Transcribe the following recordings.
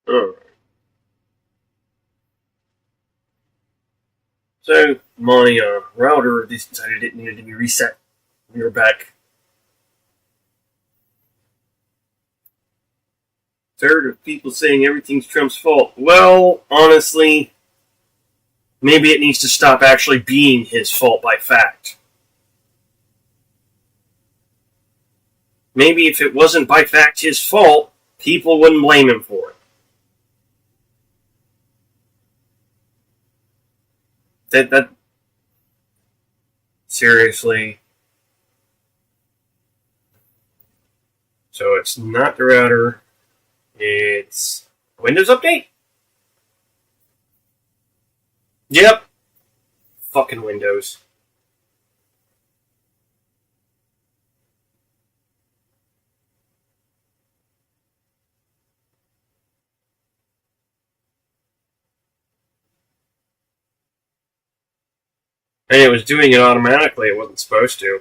Alright. So, my router decided it needed to be reset. We were back. Tired of people saying everything's Trump's fault. Well, honestly, maybe it needs to stop actually being his fault by fact. Maybe if it wasn't by fact his fault, people wouldn't blame him for it. That seriously. So it's not the router. It's Windows update? Yep. Fucking Windows. And it was doing it automatically. It wasn't supposed to.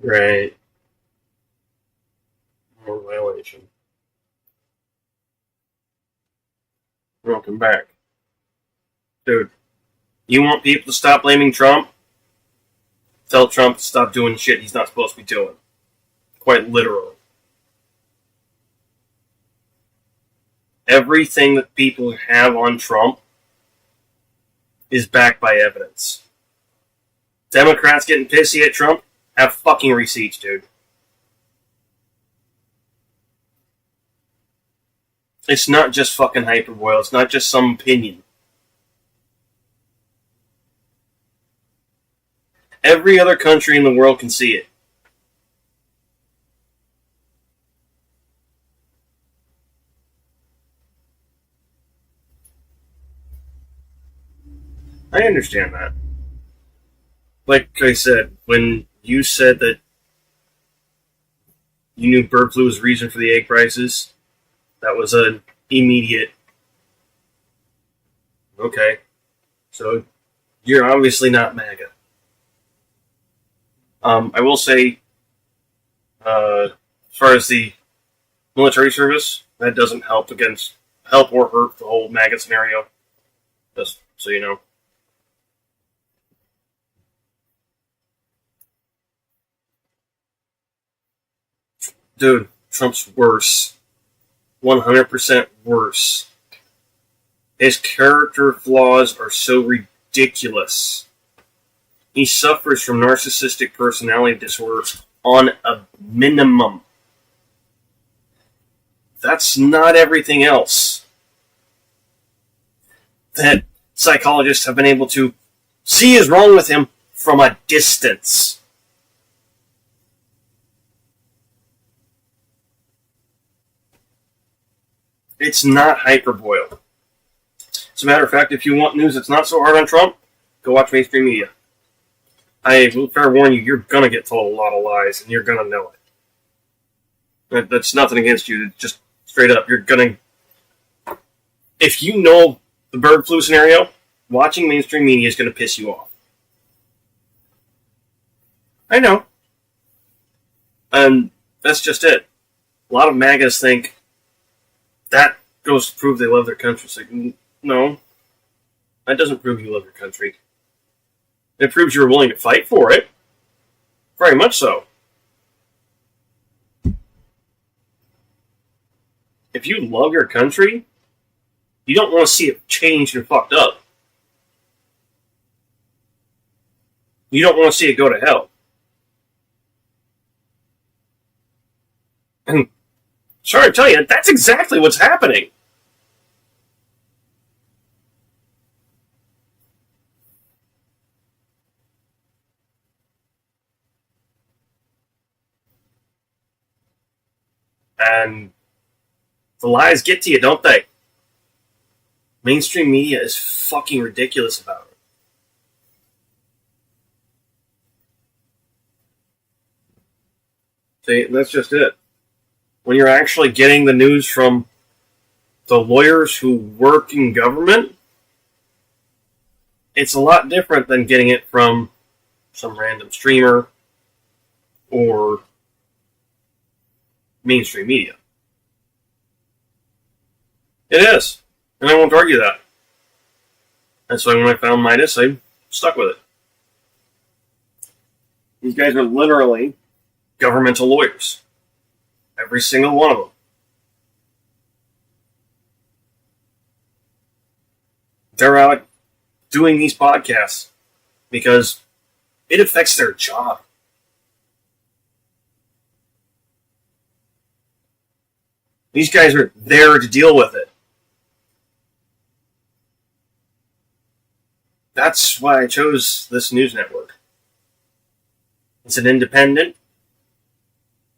Right. More violation. Welcome back. Dude, you want people to stop blaming Trump? Tell Trump to stop doing shit he's not supposed to be doing. Quite literally. Everything that people have on Trump is backed by evidence. Democrats getting pissy at Trump have fucking receipts, dude. It's not just fucking hyperbole. It's not just some opinion. Every other country in the world can see it. I understand that. Like I said, when you said that you knew bird flu was the reason for the egg prices, that was an immediate. Okay. So, you're obviously not MAGA. I will say, as far as the military service, that doesn't help or hurt the whole MAGA scenario. Just so you know. Dude, Trump's worse. 100% worse. His character flaws are so ridiculous. He suffers from narcissistic personality disorder on a minimum. That's not everything else that psychologists have been able to see is wrong with him from a distance. It's not hyperbole. As a matter of fact, if you want news that's not so hard on Trump, go watch mainstream media. I will fair warn you, you're going to get told a lot of lies, and you're going to know it. That's nothing against you. Just straight up, you're going to... If you know the bird flu scenario, watching mainstream media is going to piss you off. I know. And that's just it. A lot of MAGAs think that goes to prove they love their country. It's like, no. That doesn't prove you love your country. It proves you're willing to fight for it. Very much so. If you love your country, you don't want to see it changed and fucked up. You don't want to see it go to hell. And sorry to tell you, that's exactly what's happening. And the lies get to you, don't they? Mainstream media is fucking ridiculous about it. See, that's just it. When you're actually getting the news from the lawyers who work in government, It's a lot different than getting it from some random streamer or mainstream media. It is. And I won't argue that. And so when I found Midas, I stuck with it. These guys are literally governmental lawyers. Every single one of them. They're out doing these podcasts because it affects their job. These guys are there to deal with it. That's why I chose this news network. It's an independent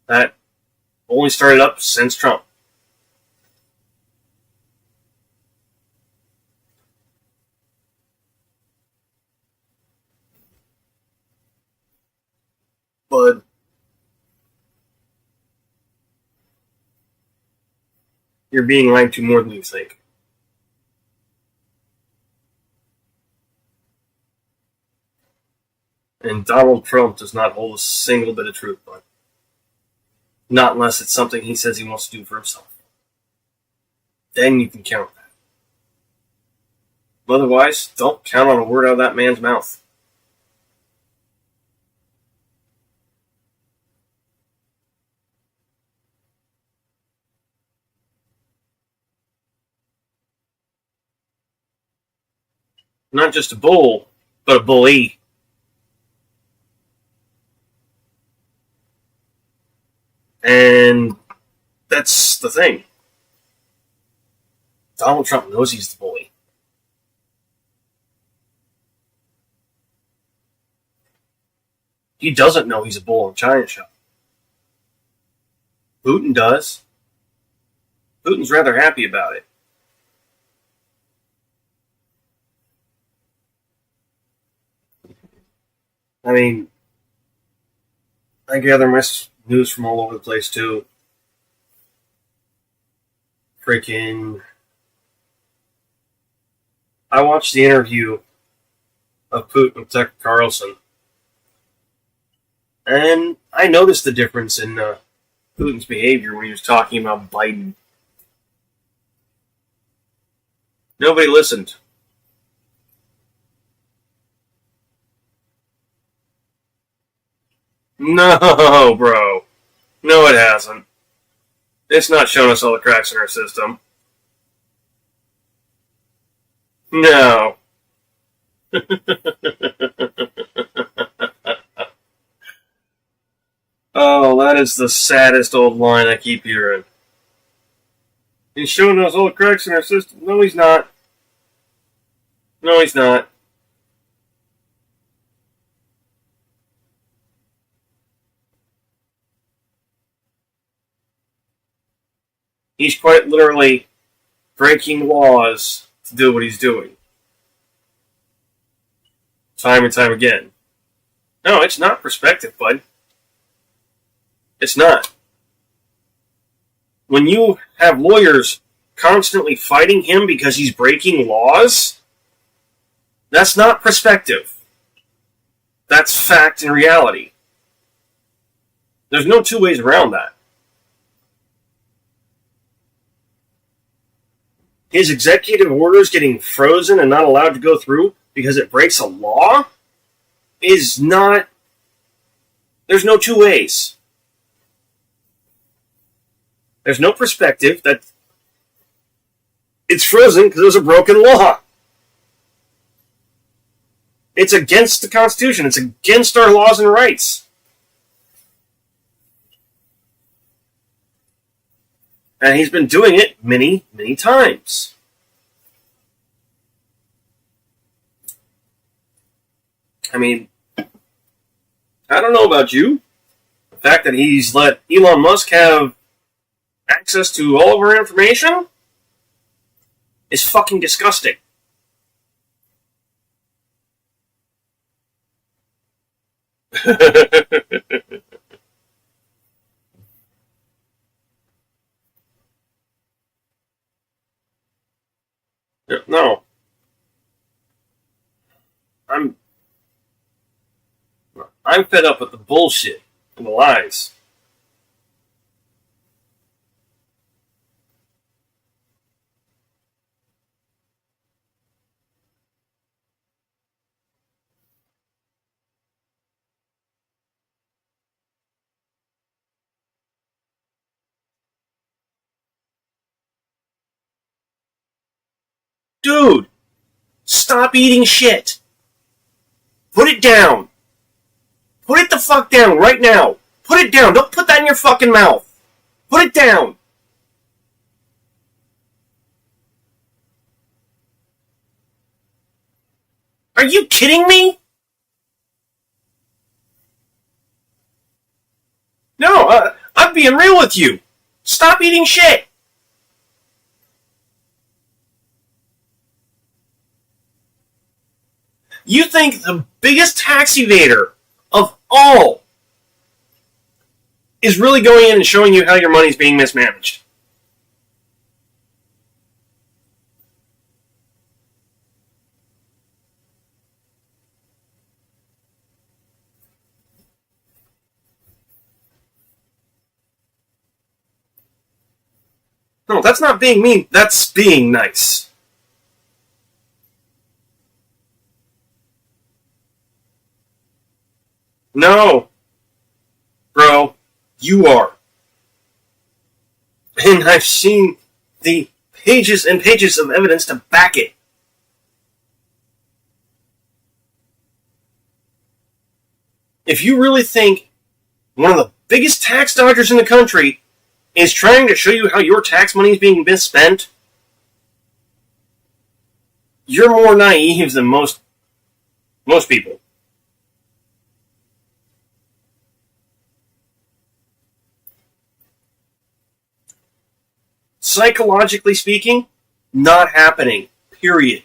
that only started up since Trump. But you're being lied to more than you think. And Donald Trump does not hold a single bit of truth, but not unless it's something he says he wants to do for himself. Then you can count that. Otherwise, don't count on a word out of that man's mouth. Not just a bull, but a bully. And that's the thing. Donald Trump knows he's the bully. He doesn't know he's a bull in a china shop. Putin does. Putin's rather happy about it. I mean, I gather my news from all over the place, too. Freaking... I watched the interview of Putin with Tucker Carlson, and I noticed the difference in Putin's behavior when he was talking about Biden. Nobody listened. No, bro. No, it hasn't. It's not shown us all the cracks in our system. No. Oh, that is the saddest old line I keep hearing. He's showing us all the cracks in our system. No, he's not. No, he's not. He's quite literally breaking laws to do what he's doing. Time and time again. No, it's not perspective, bud. It's not. When you have lawyers constantly fighting him because he's breaking laws, that's not perspective. That's fact and reality. There's no two ways around that. His executive orders getting frozen and not allowed to go through because it breaks a law is not... There's no two ways. There's no perspective that it's frozen because there's a broken law. It's against the Constitution. It's against our laws and rights. And he's been doing it many, many times. I mean, I don't know about you. The fact that he's let Elon Musk have access to all of our information is fucking disgusting. No. I'm fed up with the bullshit and the lies. Dude, stop eating shit. Put it down. Put it the fuck down right now. Put it down. Don't put that in your fucking mouth. Put it down. Are you kidding me? No, I'm being real with you. Stop eating shit. You think the biggest tax evader of all is really going in and showing you how your money's being mismanaged? No, that's not being mean. That's being nice. No, bro, you are. And I've seen the pages and pages of evidence to back it. If you really think one of the biggest tax dodgers in the country is trying to show you how your tax money is being misspent, you're more naive than most people. Psychologically speaking, not happening. Period.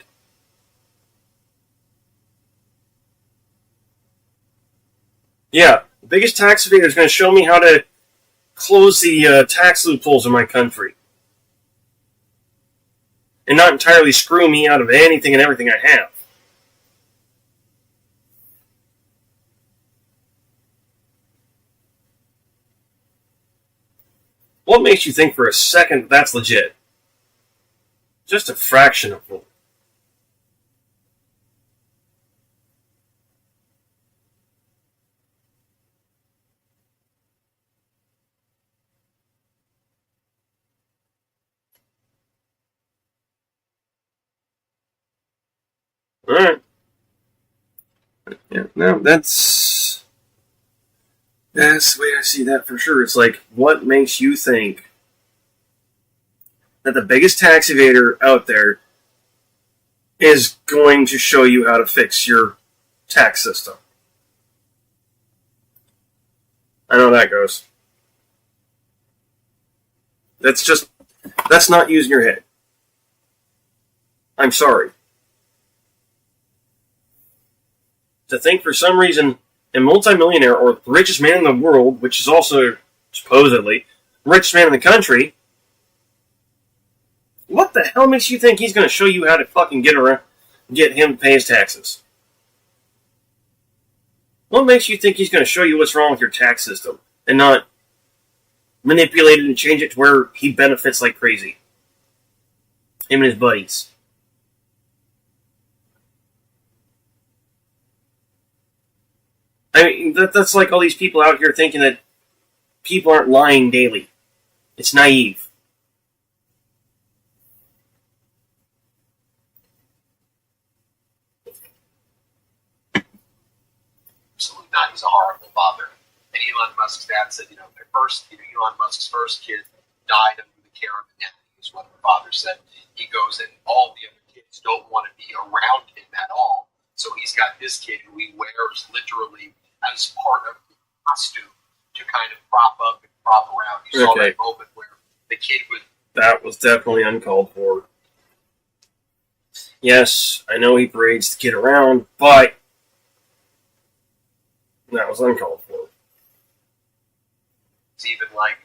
Yeah, the biggest tax evader is going to show me how to close the tax loopholes in my country. And not entirely screw me out of anything and everything I have. What makes you think for a second that's legit? Just a fraction of one. Alright. Yeah, no, that's the way I see that for sure. It's like, what makes you think that the biggest tax evader out there is going to show you how to fix your tax system? I know how that goes. That's not using your head. I'm sorry. To think for some reason a multimillionaire or the richest man in the world, which is also supposedly the richest man in the country, what the hell makes you think he's going to show you how to fucking get him to pay his taxes? What makes you think he's going to show you what's wrong with your tax system and not manipulate it and change it to where he benefits like crazy? Him and his buddies. I mean, that's like all these people out here thinking that people aren't lying daily. It's naive. Absolutely not. He's a horrible father. And Elon Musk's dad said, Elon Musk's first kid died under the care of an enemy, is what the father said. He goes, and all the other kids don't want to be around him at all. So he's got this kid who he wears literally as part of the costume to kind of prop up and prop around. You saw that moment where the kid would... That was definitely uncalled for. Yes, I know he parades the kid around, but that was uncalled for. It seemed like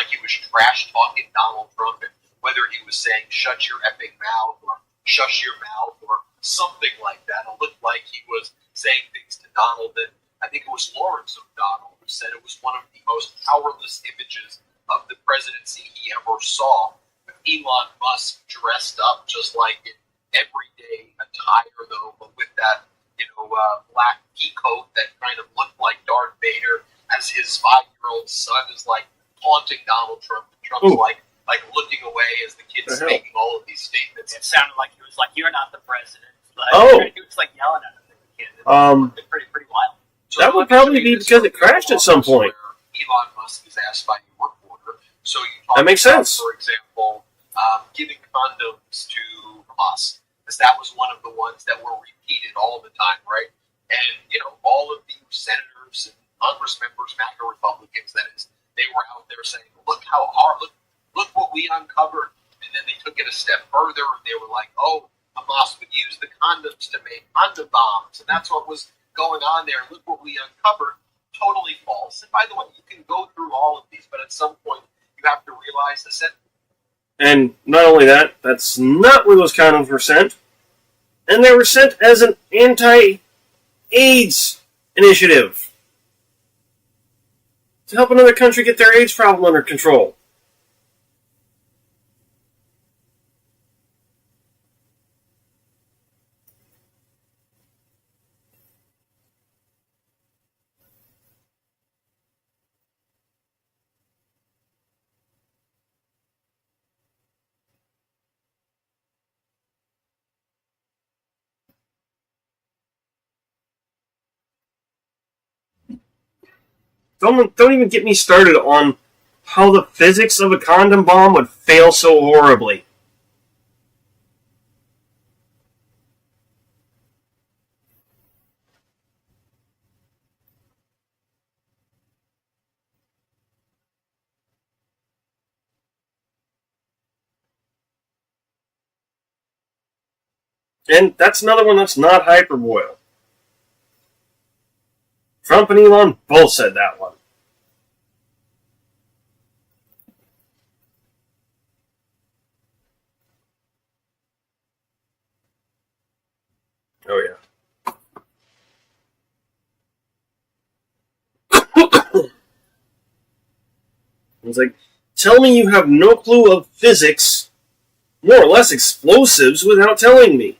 he was trash talking Donald Trump, and whether he was saying "shut your epic mouth" or "shush your mouth" or something like that, it looked like he was saying things to Donald that I think it was Lawrence O'Donnell who said it was one of the most powerless images of the presidency he ever saw. Elon Musk dressed up just like in everyday attire, though, but with that black peacoat that kind of looked like Darth Vader, as his 5-year-old son is like taunting Donald Trump. And Trump's like looking away as the kid's making all of these statements. It sounded like he was like, "You're not the president." Like, he was like yelling at the kid. It was pretty wild. So that would probably be because it crashed at some point. Elon Musk is asked by a reporter. So you talk that makes about, sense. For example, giving condoms to Hamas, because that was one of the ones that were repeated all the time, right? And all of the senators and Congress members, MAGA Republicans, that is, they were out there saying, "Look how hard! Look what we uncovered." And then they took it a step further, and they were like, "Oh, Hamas would use the condoms to make condom bombs, and that's what was going on there. Look what we uncovered." Totally false. And by the way, you can go through all of these, but at some point you have to realize the sentence. And not only that, that's not where those condoms were sent. And they were sent as an anti-AIDS initiative to help another country get their AIDS problem under control. Don't even get me started on how the physics of a condom bomb would fail so horribly. And that's another one that's not hyperboil. Trump and Elon both said that one. Oh, yeah. It's like, tell me you have no clue of physics, more or less explosives, without telling me.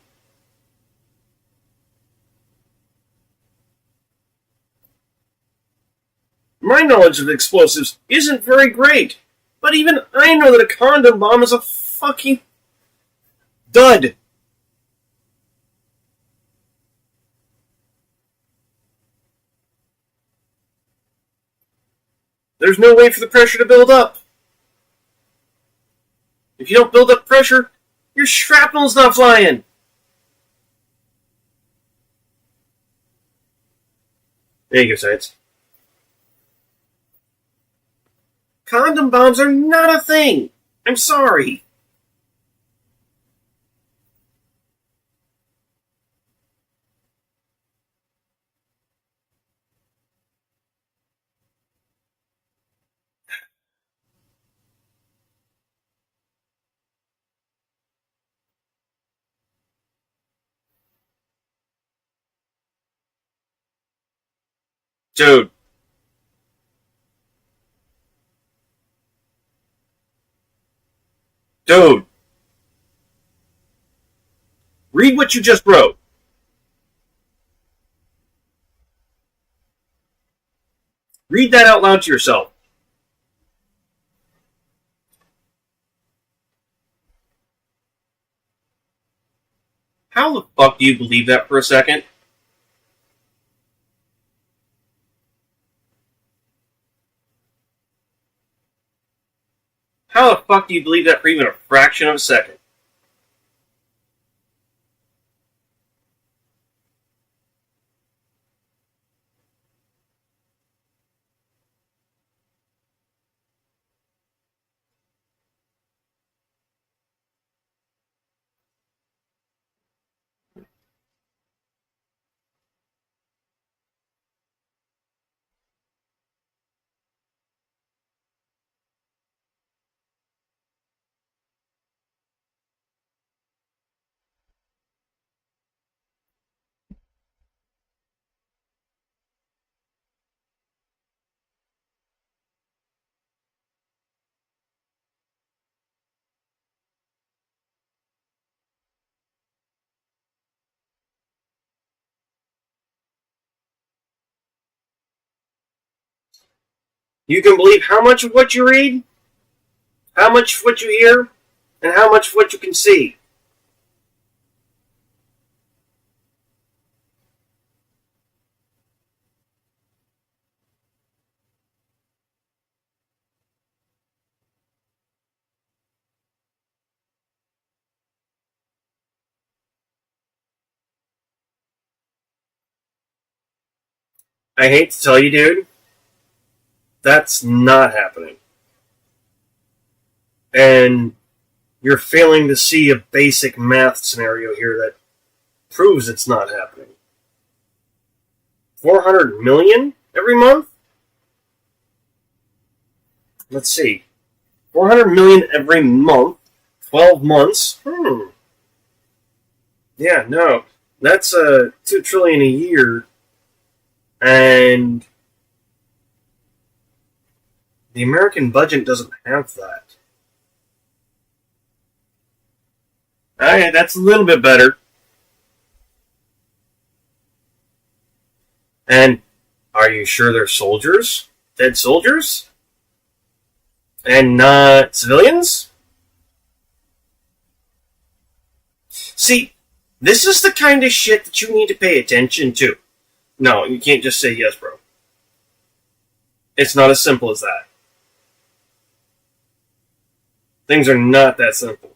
My knowledge of explosives isn't very great, but even I know that a condom bomb is a fucking dud. There's no way for the pressure to build up. If you don't build up pressure, your shrapnel's not flying. There you go, science. Condom bombs are not a thing. I'm sorry. Dude. Dude. Read what you just wrote. Read that out loud to yourself. How the fuck do you believe that for a second? How the fuck do you believe that for even a fraction of a second? You can believe how much of what you read, how much of what you hear, and how much of what you can see. I hate to tell you, dude, that's not happening. And you're failing to see a basic math scenario here that proves it's not happening. 400 million every month? Let's see. 400 million every month, 12 months. Yeah, no. That's 2 trillion a year. And the American budget doesn't have that. Alright, that's a little bit better. And are you sure they're soldiers? Dead soldiers? And not civilians? See, this is the kind of shit that you need to pay attention to. No, you can't just say yes, bro. It's not as simple as that. Things are not that simple.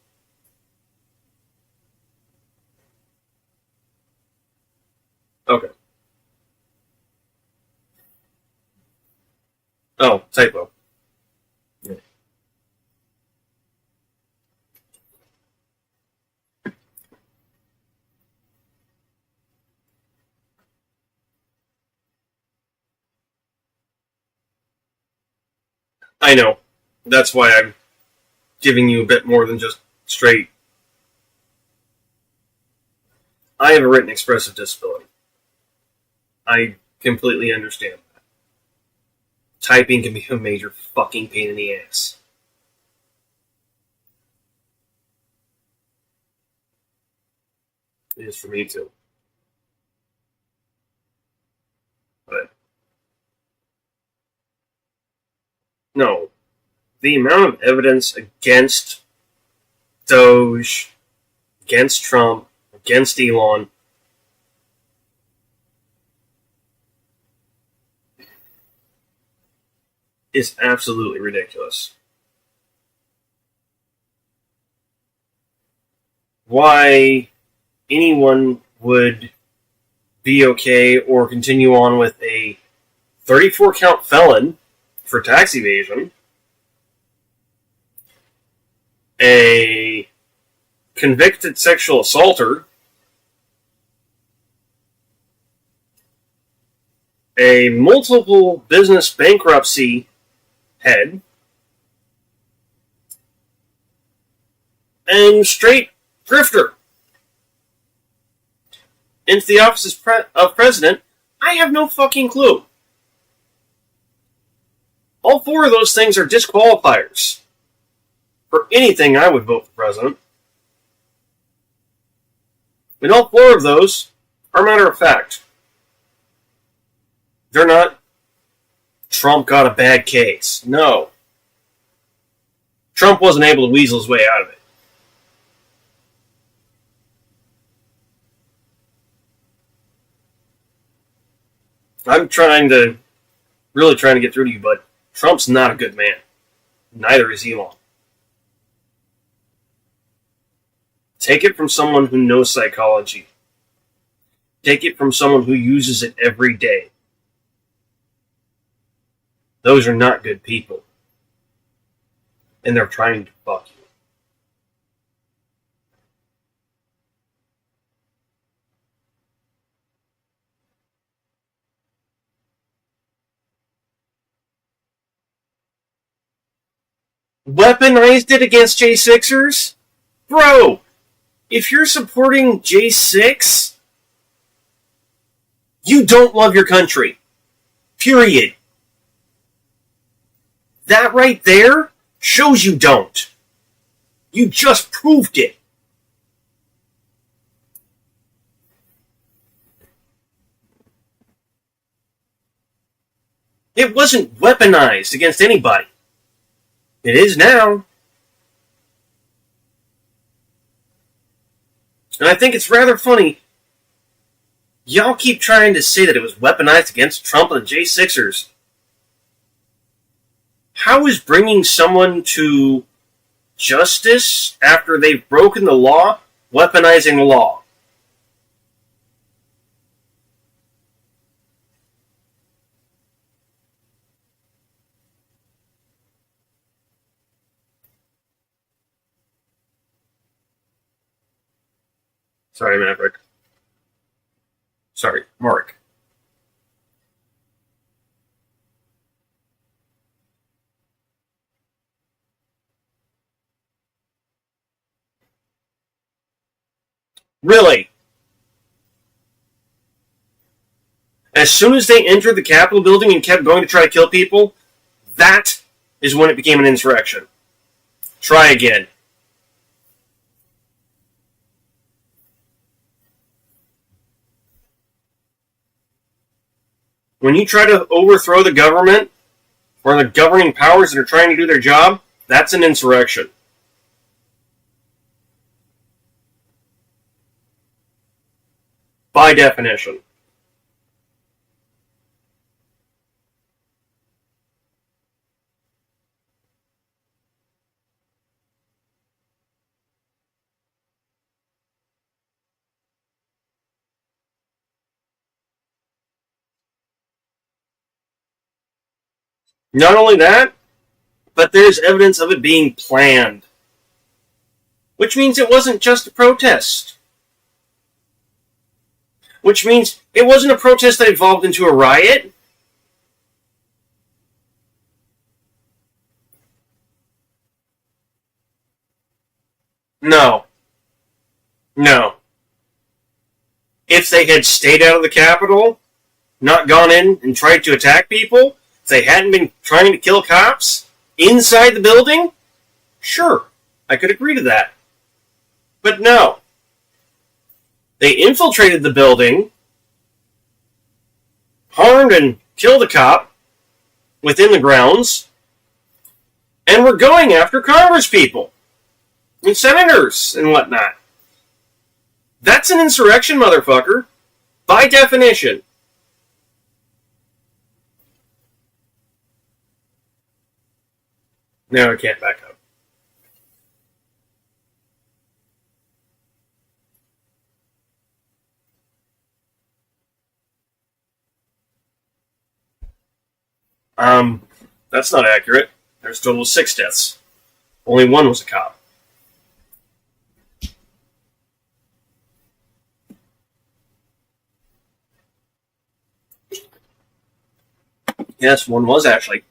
Okay. Oh, typo. Yeah. I know. That's why I'm giving you a bit more than just straight. I have a written expressive disability. I completely understand that. Typing can be a major fucking pain in the ass. It is for me too. But no, the amount of evidence against Doge, against Trump, against Elon is absolutely ridiculous. Why anyone would be okay or continue on with a 34 count felon for tax evasion, a convicted sexual assaulter, a multiple business bankruptcy head, and straight grifter into the office of president, I have no fucking clue. All 4 of those things are disqualifiers for anything I would vote for president. And all 4 of those are matter of fact. They're not Trump got a bad case. No. Trump wasn't able to weasel his way out of it. I'm really trying to get through to you, but Trump's not a good man. Neither is Elon. Take it from someone who knows psychology. Take it from someone who uses it every day. Those are not good people. And they're trying to fuck you. Weaponized it against J6ers? Bro, if you're supporting J6, you don't love your country. Period. That right there shows you don't. You just proved it. It wasn't weaponized against anybody. It is now. And I think it's rather funny. Y'all keep trying to say that it was weaponized against Trump and the J6ers. How is bringing someone to justice after they've broken the law weaponizing the law? Sorry, Maverick. Sorry, Mark. Really? As soon as they entered the Capitol building and kept going to try to kill people, that is when it became an insurrection. Try again. When you try to overthrow the government or the governing powers that are trying to do their job, that's an insurrection. By definition. Not only that, but there's evidence of it being planned. Which means it wasn't just a protest. Which means it wasn't a protest that evolved into a riot. No. No. If they had stayed out of the Capitol, not gone in and tried to attack people, if they hadn't been trying to kill cops inside the building, sure, I could agree to that. But no. They infiltrated the building, harmed and killed a cop within the grounds, and were going after Congress people and senators and whatnot. That's an insurrection, motherfucker. By definition. No, I can't back up. That's not accurate. There's a total of 6 deaths. Only 1 was a cop. Yes, 1 was actually.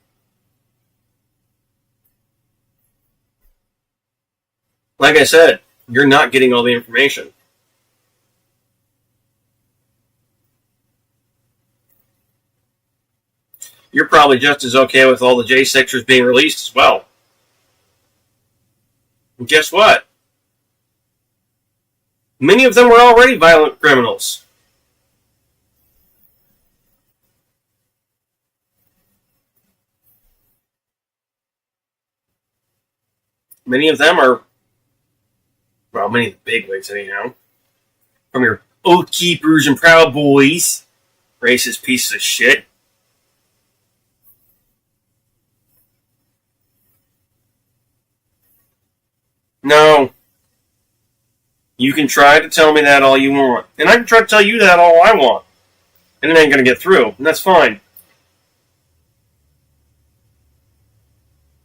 Like I said, you're not getting all the information. You're probably just as okay with all the J6ers being released as well. And guess what? Many of them were already violent criminals. Many of them are, well, many of the bigwigs anyhow. From your Oath Keepers and Proud Boys, racist pieces of shit. No. You can try to tell me that all you want. And I can try to tell you that all I want. And it ain't going to get through. And that's fine.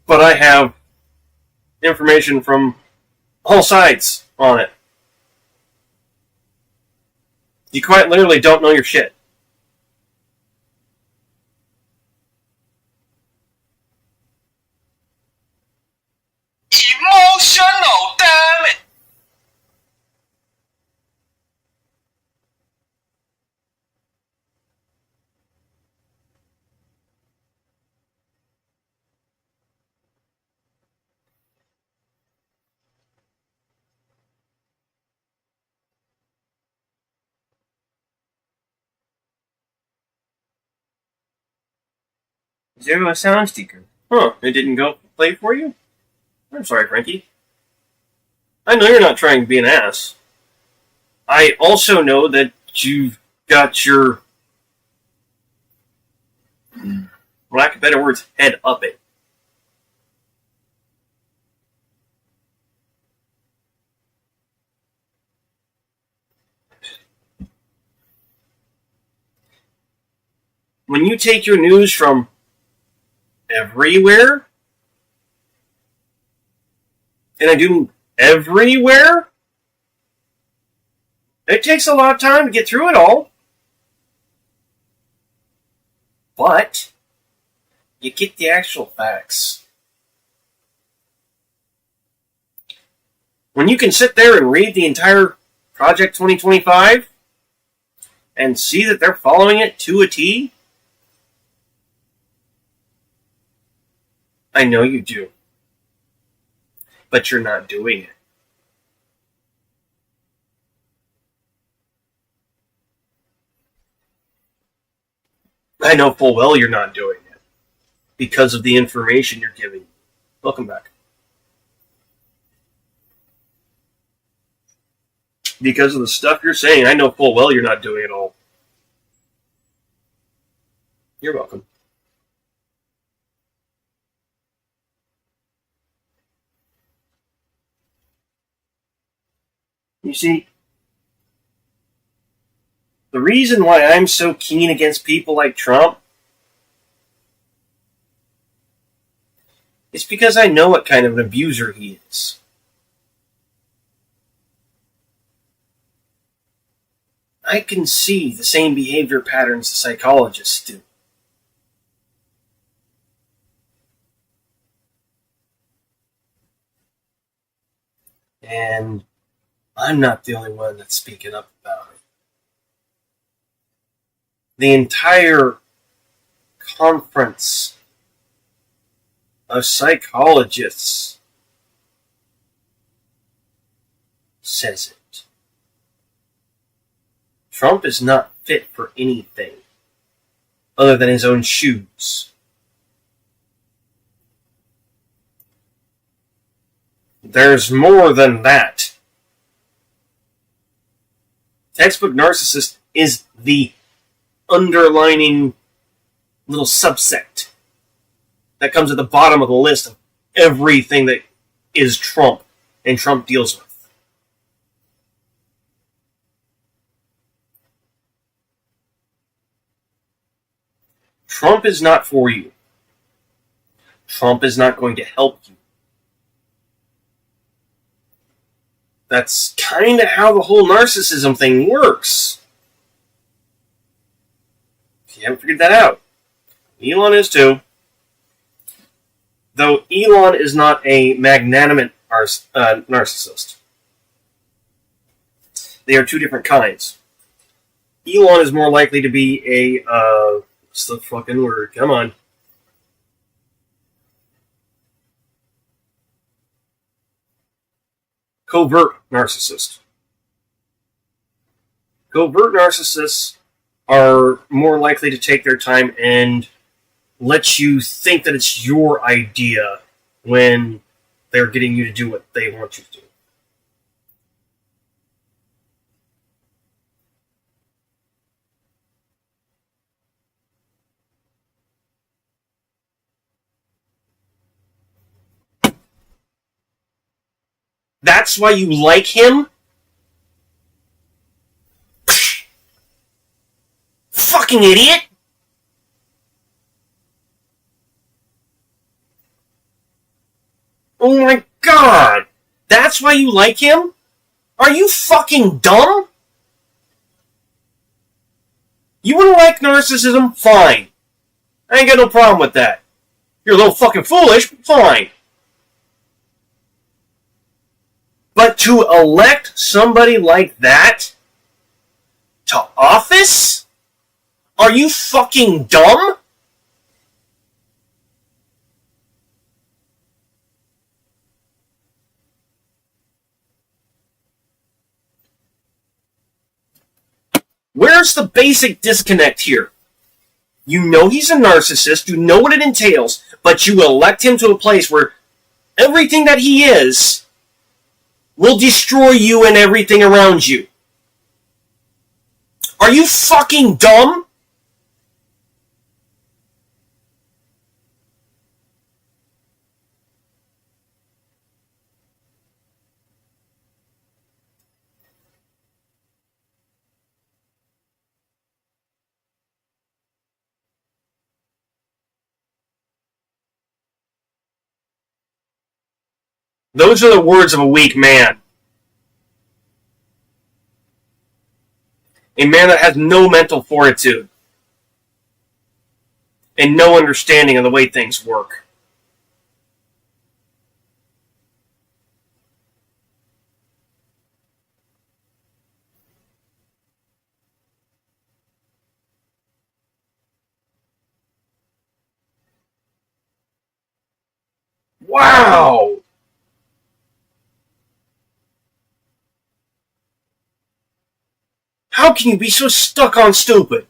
But I have information from all sides on it. You quite literally don't know your shit. Emotional, damn it! Zero sound speaker. Huh, it didn't go play for you? I'm sorry, Frankie. I know you're not trying to be an ass. I also know that you've got your, for lack of better words, head up it. When you take your news from everywhere, and I do everywhere, it takes a lot of time to get through it all. But you get the actual facts. When you can sit there and read the entire Project 2025 and see that they're following it to a T, I know you do. But you're not doing it. I know full well you're not doing it because of the information you're giving. Welcome back. Because of the stuff you're saying, I know full well you're not doing it all. You're welcome. You see, the reason why I'm so keen against people like Trump is because I know what kind of an abuser he is. I can see the same behavior patterns the psychologists do. And I'm not the only one that's speaking up about it. The entire conference of psychologists says it. Trump is not fit for anything other than his own shoes. There's more than that. Textbook narcissist is the underlining little subsect that comes at the bottom of the list of everything that is Trump and Trump deals with. Trump is not for you. Trump is not going to help you. That's kind of how the whole narcissism thing works. If you haven't figured that out, Elon is too. Though Elon is not a magnanimous narcissist. They are two different kinds. Elon is more likely to be a, what's the fucking word? Come on. Covert narcissist. Covert narcissists are more likely to take their time and let you think that it's your idea when they're getting you to do what they want you to do. That's why you like him? Fucking idiot! Oh my god! That's why you like him? Are you fucking dumb? You wanna like narcissism? Fine. I ain't got no problem with that. You're a little fucking foolish, but fine. But to elect somebody like that to office? Are you fucking dumb? Where's the basic disconnect here? You know he's a narcissist. You know what it entails. But you elect him to a place where everything that he is will destroy you and everything around you. Are you fucking dumb? Those are the words of a weak man. A man that has no mental fortitude and no understanding of the way things work. Wow! How can you be so stuck on stupid?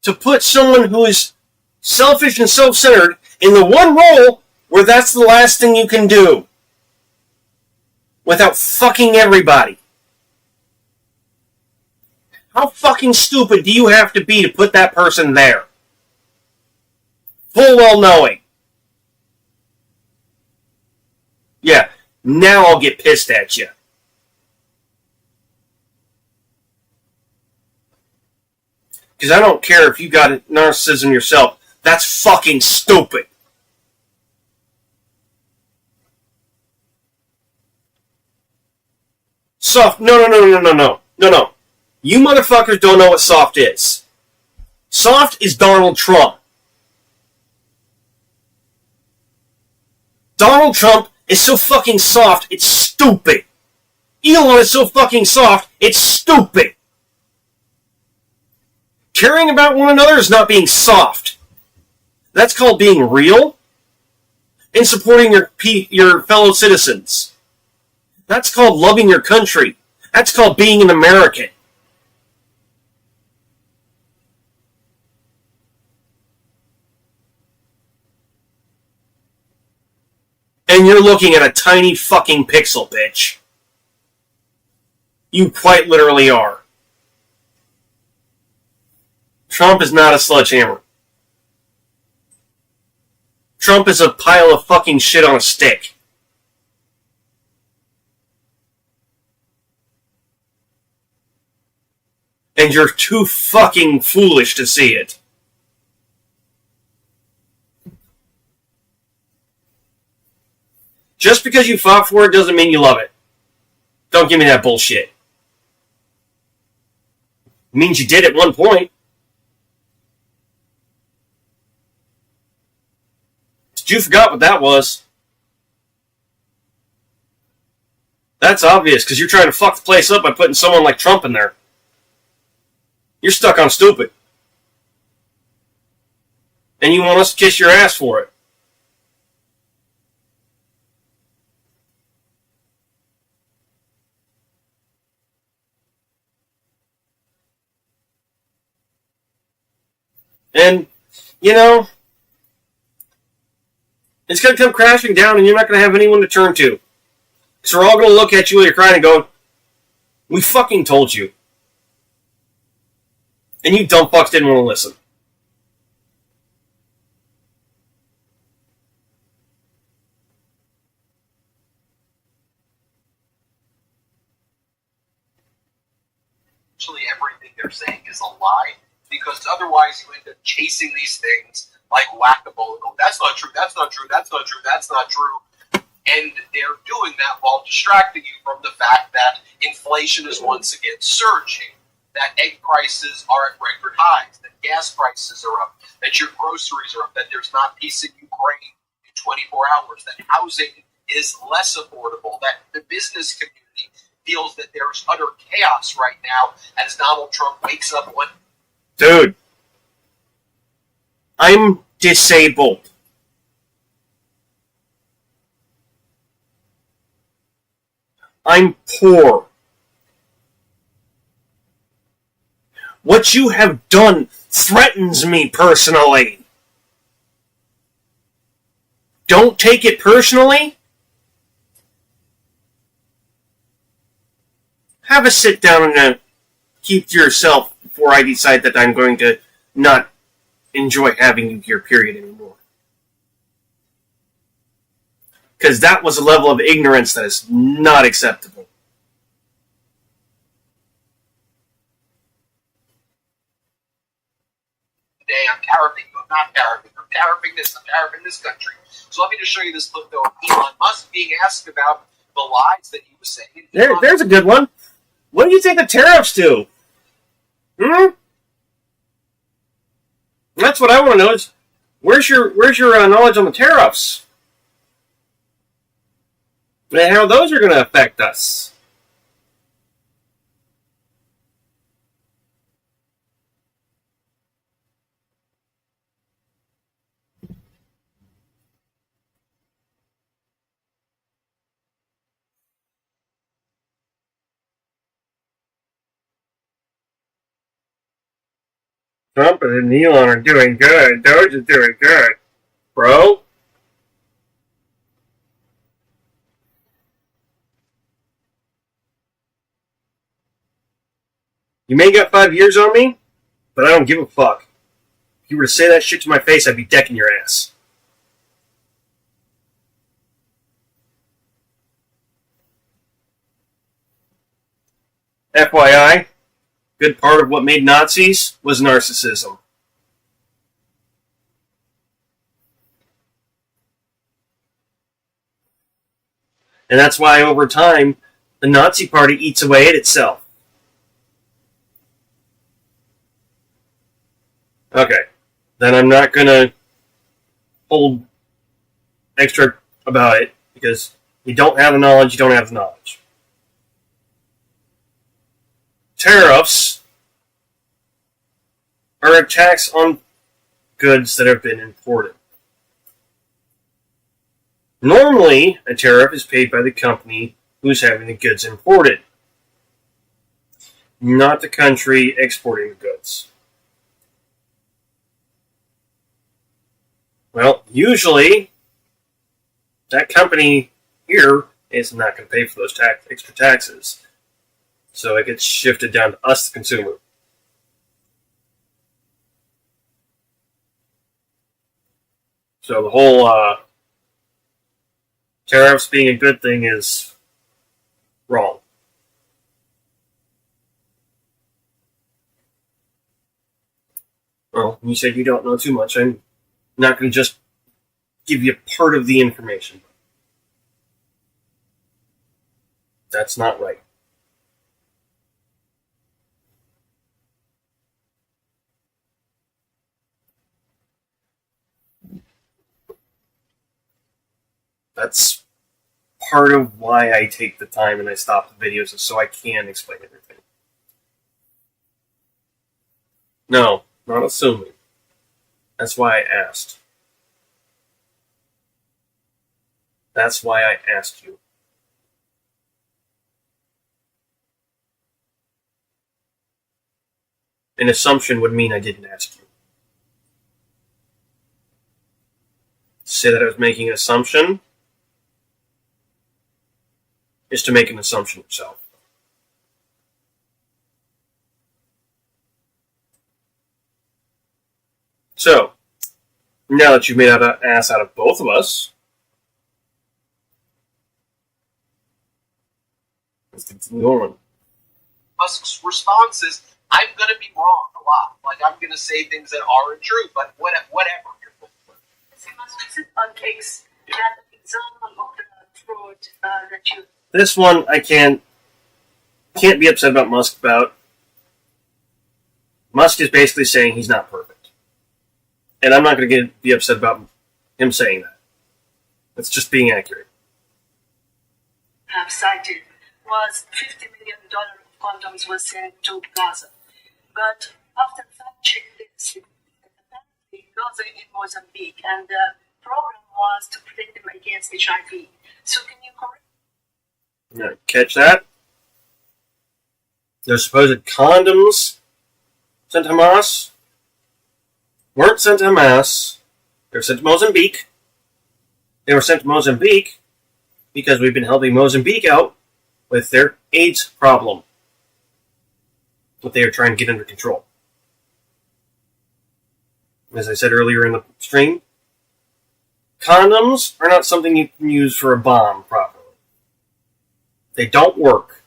To put someone who is selfish and self-centered in the one role where that's the last thing you can do without fucking everybody. How fucking stupid do you have to be to put that person there? Full well knowing. Yeah, now I'll get pissed at you. Because I don't care if you got narcissism yourself. That's fucking stupid. Soft. No. You motherfuckers don't know what soft is. Soft is Donald Trump. Donald Trump is so fucking soft, it's stupid. Elon is so fucking soft, it's stupid. Caring about one another is not being soft. That's called being real and supporting your fellow citizens. That's called loving your country. That's called being an American. And you're looking at a tiny fucking pixel, bitch. You quite literally are. Trump is not a sledgehammer. Trump is a pile of fucking shit on a stick. And you're too fucking foolish to see it. Just because you fought for it doesn't mean you love it. Don't give me that bullshit. It means you did at one point. You forgot what that was. That's obvious, because you're trying to fuck the place up by putting someone like Trump in there. You're stuck on stupid. And you want us to kiss your ass for it. And, you know, it's going to come crashing down and you're not going to have anyone to turn to. So we're all going to look at you while you're crying and go, we fucking told you. And you dumb fucks didn't want to listen. Actually, everything they're saying is a lie, because otherwise you end up chasing these things like whack-a-mole. That's not true, that's not true, that's not true, that's not true. And they're doing that while distracting you from the fact that inflation is once again surging, that egg prices are at record highs, that gas prices are up, that your groceries are up, that there's not peace in Ukraine in 24 hours, that housing is less affordable, that the business community feels that there's utter chaos right now as Donald Trump wakes up one... Dude, I'm disabled. I'm poor. What you have done threatens me personally. Don't take it personally. Have a sit down and keep to yourself before I decide that I'm going to not enjoy having you here, period, anymore. Because that was a level of ignorance that is not acceptable. Today I'm tariffing you, I'm not tariffing, I'm tariffing this country. So let me just show you this clip, though, of Elon Musk being asked about the lies that he was saying. There's a good one. What do you think the tariffs do? That's what I want to know. Is where's your knowledge on the tariffs and how those are going to affect us? Trump and Elon are doing good. Doge is doing good, bro. You may got 5 years on me, but I don't give a fuck. If you were to say that shit to my face, I'd be decking your ass. FYI, good part of what made Nazis was narcissism. And that's why over time, the Nazi Party eats away at itself. Okay, then I'm not going to hold extra about it, because you don't have the knowledge, you don't have the knowledge. Tariffs are a tax on goods that have been imported. Normally, a tariff is paid by the company who's having the goods imported, not the country exporting the goods. Well, usually, that company here is not going to pay for those extra taxes. So it gets shifted down to us, the consumer. So the whole tariffs being a good thing is wrong. Well, you said you don't know too much. I'm not going to just give you part of the information. That's not right. That's part of why I take the time and I stop the videos, so I can explain everything. No, not assuming. That's why I asked. That's why I asked you. An assumption would mean I didn't ask you. To say that I was making an assumption is to make an assumption yourself. So, now that you've made an ass out of both of us, let's continue on. Musk's response is, I'm going to be wrong a lot. Like, I'm going to say things that aren't true, but whatever. On cakes, that example of the fraud that you... This one I can't be upset about Musk about. Musk is basically saying he's not perfect. And I'm not going to be upset about him saying that. That's just being accurate. Have cited was $50 million of condoms was sent to Gaza. But after fact-checking this, apparently Gaza in Mozambique, and the program was to protect them against HIV. So can you correct? Yeah, catch that? Those supposed condoms sent to Hamas weren't sent to Hamas. They were sent to Mozambique. They were sent to Mozambique because we've been helping Mozambique out with their AIDS problem, what they are trying to get under control. As I said earlier in the stream, condoms are not something you can use for a bomb properly. They don't work.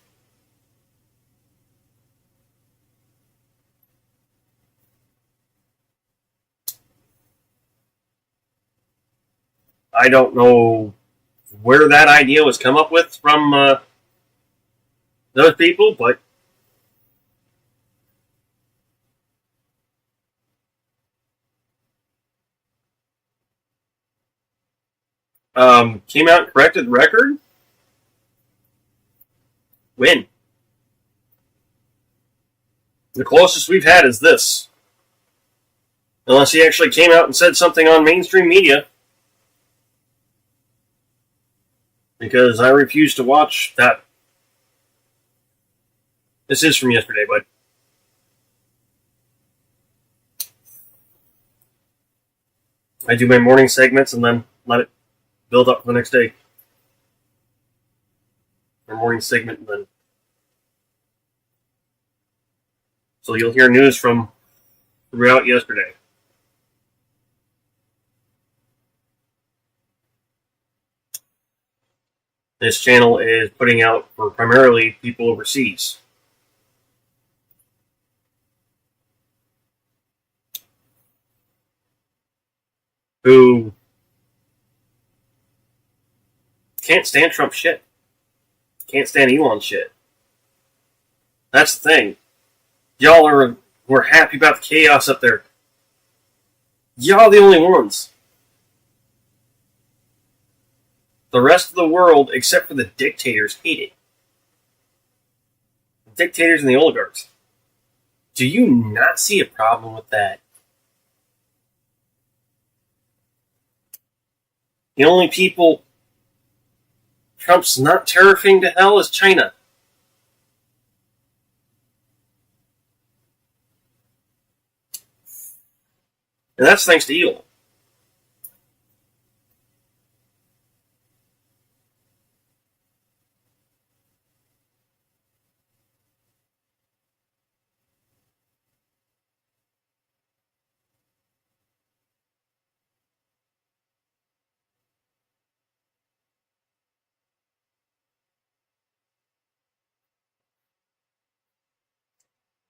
I don't know where that idea was come up with from those people, but came out and corrected the record. Win. The closest we've had is this. Unless he actually came out and said something on mainstream media. Because I refuse to watch that. This is from yesterday, but I do my morning segments and then let it build up for the next day. My morning segment and then. So you'll hear news from throughout yesterday. This channel is putting out for primarily people overseas. Who can't stand Trump shit. Can't stand Elon shit. That's the thing. Y'all were happy about the chaos up there. Y'all the only ones. The rest of the world, except for the dictators, hate it. The dictators and the oligarchs. Do you not see a problem with that? The only people Trump's not terrifying to hell is China. And that's thanks to Elon.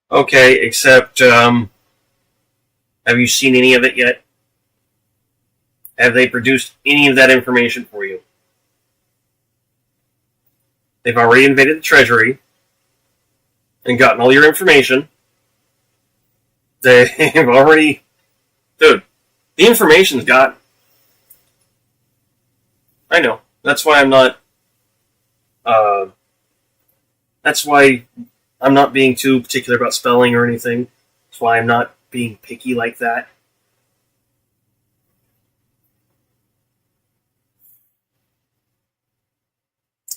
Okay, except, have you seen any of it yet? Have they produced any of that information for you? They've already invaded the Treasury and gotten all your information. They've already... Dude, the information's got... I know. That's why I'm not... that's why I'm not being too particular about spelling or anything. That's why I'm not being picky like that.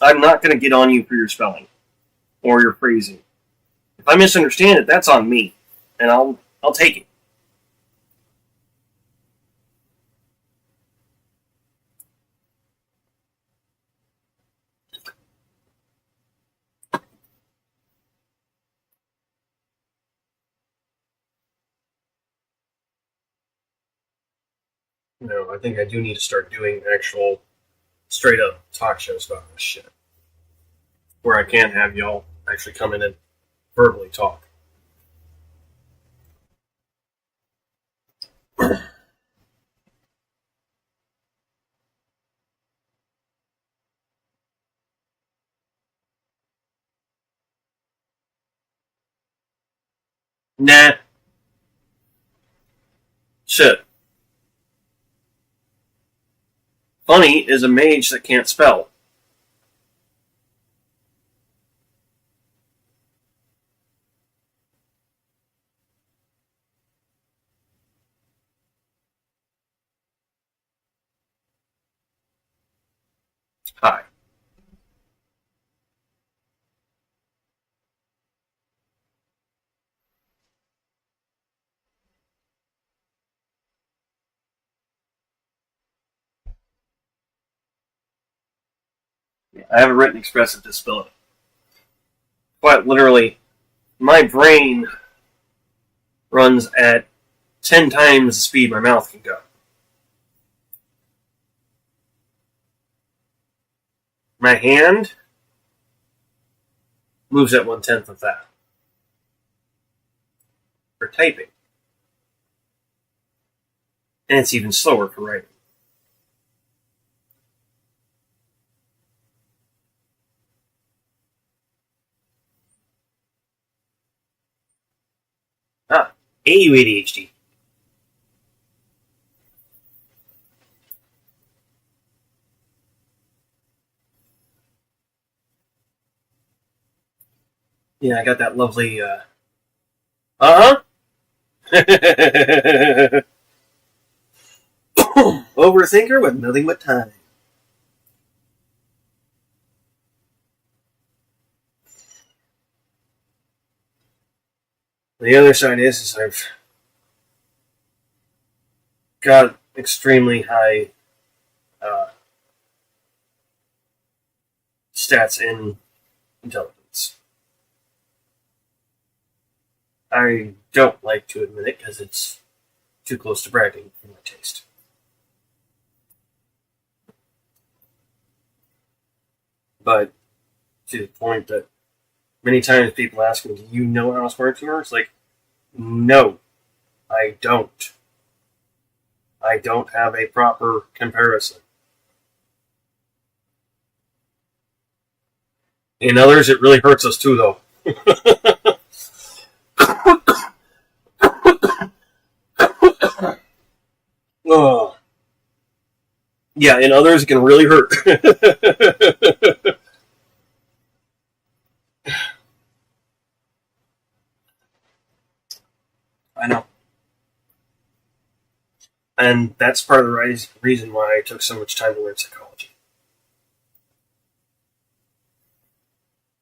I'm not going to get on you for your spelling or your phrasing. If I misunderstand it, that's on me, and I'll take it. No, I think I do need to start doing actual straight up talk shows about this shit. Where I can have y'all actually come in and verbally talk. Nah. Shit. Funny is a mage that can't spell. Hi. I have a written expressive disability. But literally, my brain runs at 10 times the speed my mouth can go. My hand moves at 1/10 of that for typing. And it's even slower for writing. AU ADHD. Yeah, I got that lovely, overthinker with nothing but time. The other side is I've got extremely high stats in intelligence. I don't like to admit it because it's too close to bragging for my taste. But to the point that many times people ask me, do you know how smart you are? It's like, no, I don't. I don't have a proper comparison. In others, it really hurts us too, though. Oh. Yeah, in others, it can really hurt. I know. And that's part of the reason why I took so much time to learn psychology.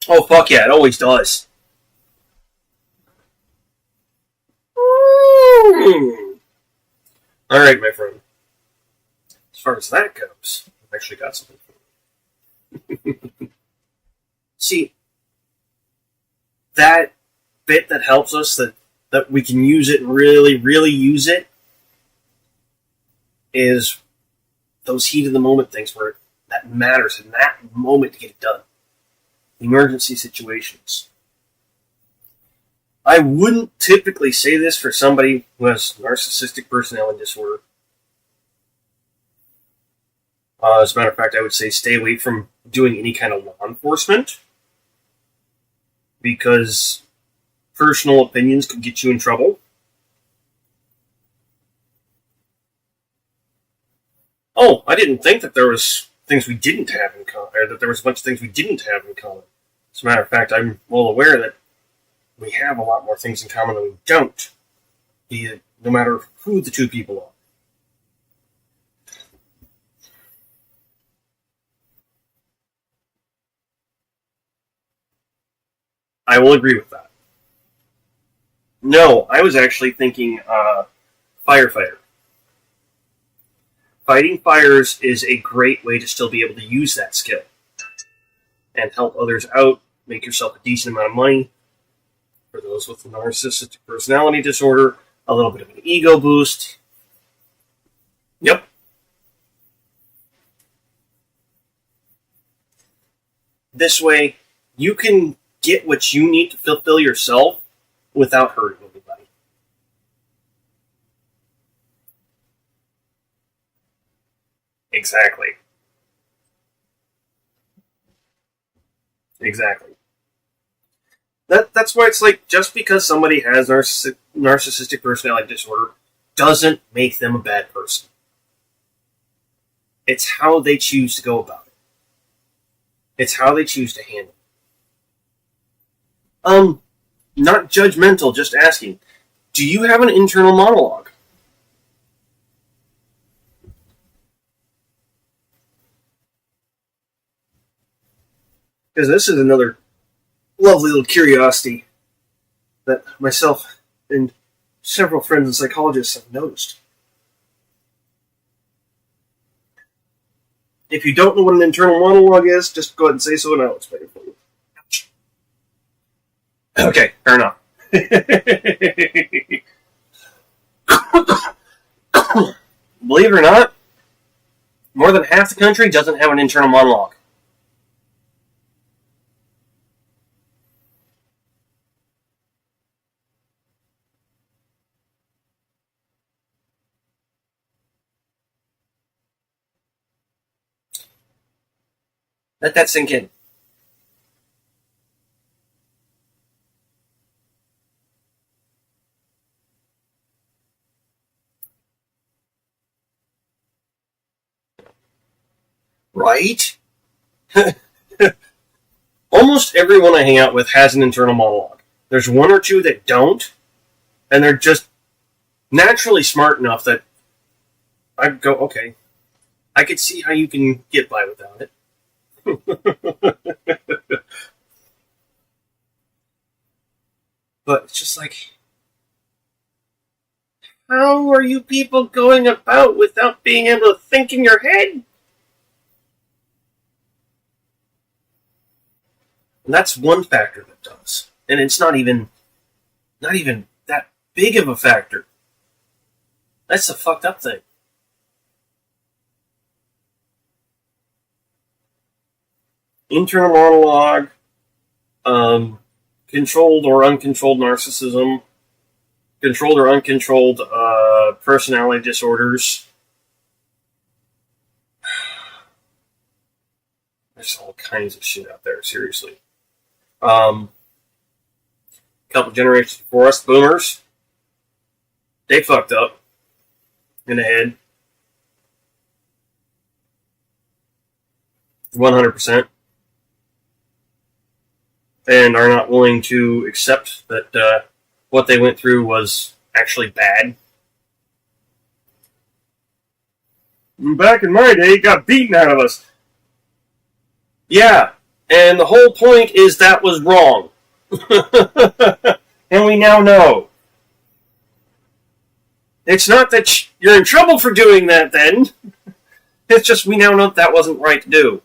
Oh, fuck yeah, it always does. Alright, my friend. As far as that goes, I've actually got something for you. See, that bit that helps us, that we can use it, really, really use it, is those heat of the moment things where that matters in that moment to get it done. Emergency situations. I wouldn't typically say this for somebody who has narcissistic personality disorder. As a matter of fact, I would say stay away from doing any kind of law enforcement, because personal opinions could get you in trouble. Oh, I didn't think that there was things we didn't have in common, or that there was a bunch of things we didn't have in common. As a matter of fact, I'm well aware that we have a lot more things in common than we don't, be it no matter who the two people are. I will agree with that. No, I was actually thinking firefighter. Fighting fires is a great way to still be able to use that skill and help others out, make yourself a decent amount of money. For those with a narcissistic personality disorder, a little bit of an ego boost. Yep. This way, you can get what you need to fulfill yourself without hurting anybody. Exactly. That's why it's like, just because somebody has narcissistic personality disorder doesn't make them a bad person. It's how they choose to go about it. It's how they choose to handle it. Not judgmental, just asking, do you have an internal monologue? Because this is another lovely little curiosity that myself and several friends and psychologists have noticed. If you don't know what an internal monologue is, just go ahead and say so, and I'll explain it for you. Okay, fair enough. Believe it or not, more than half the country doesn't have an internal monologue. Let that sink in. Right? Almost everyone I hang out with has an internal monologue. There's one or two that don't, and they're just naturally smart enough that I go, okay, I could see how you can get by without it. But it's just like, how are you people going about without being able to think in your head? And that's one factor that does. And it's not even that big of a factor. That's the fucked up thing. Internal monologue, controlled or uncontrolled narcissism, controlled or uncontrolled personality disorders. There's all kinds of shit out there, seriously. Couple generations before us, boomers, they fucked up in the head. 100%. And are not willing to accept that what they went through was actually bad. Back in my day, it got beaten out of us. Yeah, and the whole point is that was wrong. And we now know. It's not that you're in trouble for doing that then. It's just we now know that wasn't right to do.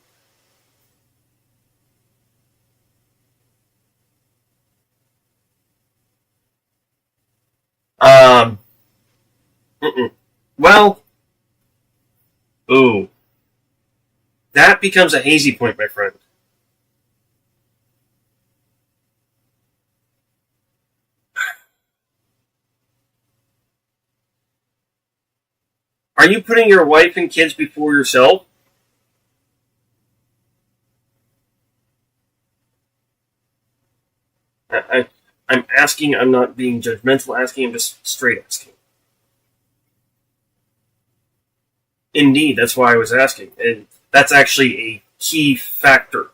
Well, ooh. That becomes a hazy point, my friend. Are you putting your wife and kids before yourself? I'm asking, I'm not being judgmental asking, I'm just straight asking. Indeed, that's why I was asking. And that's actually a key factor,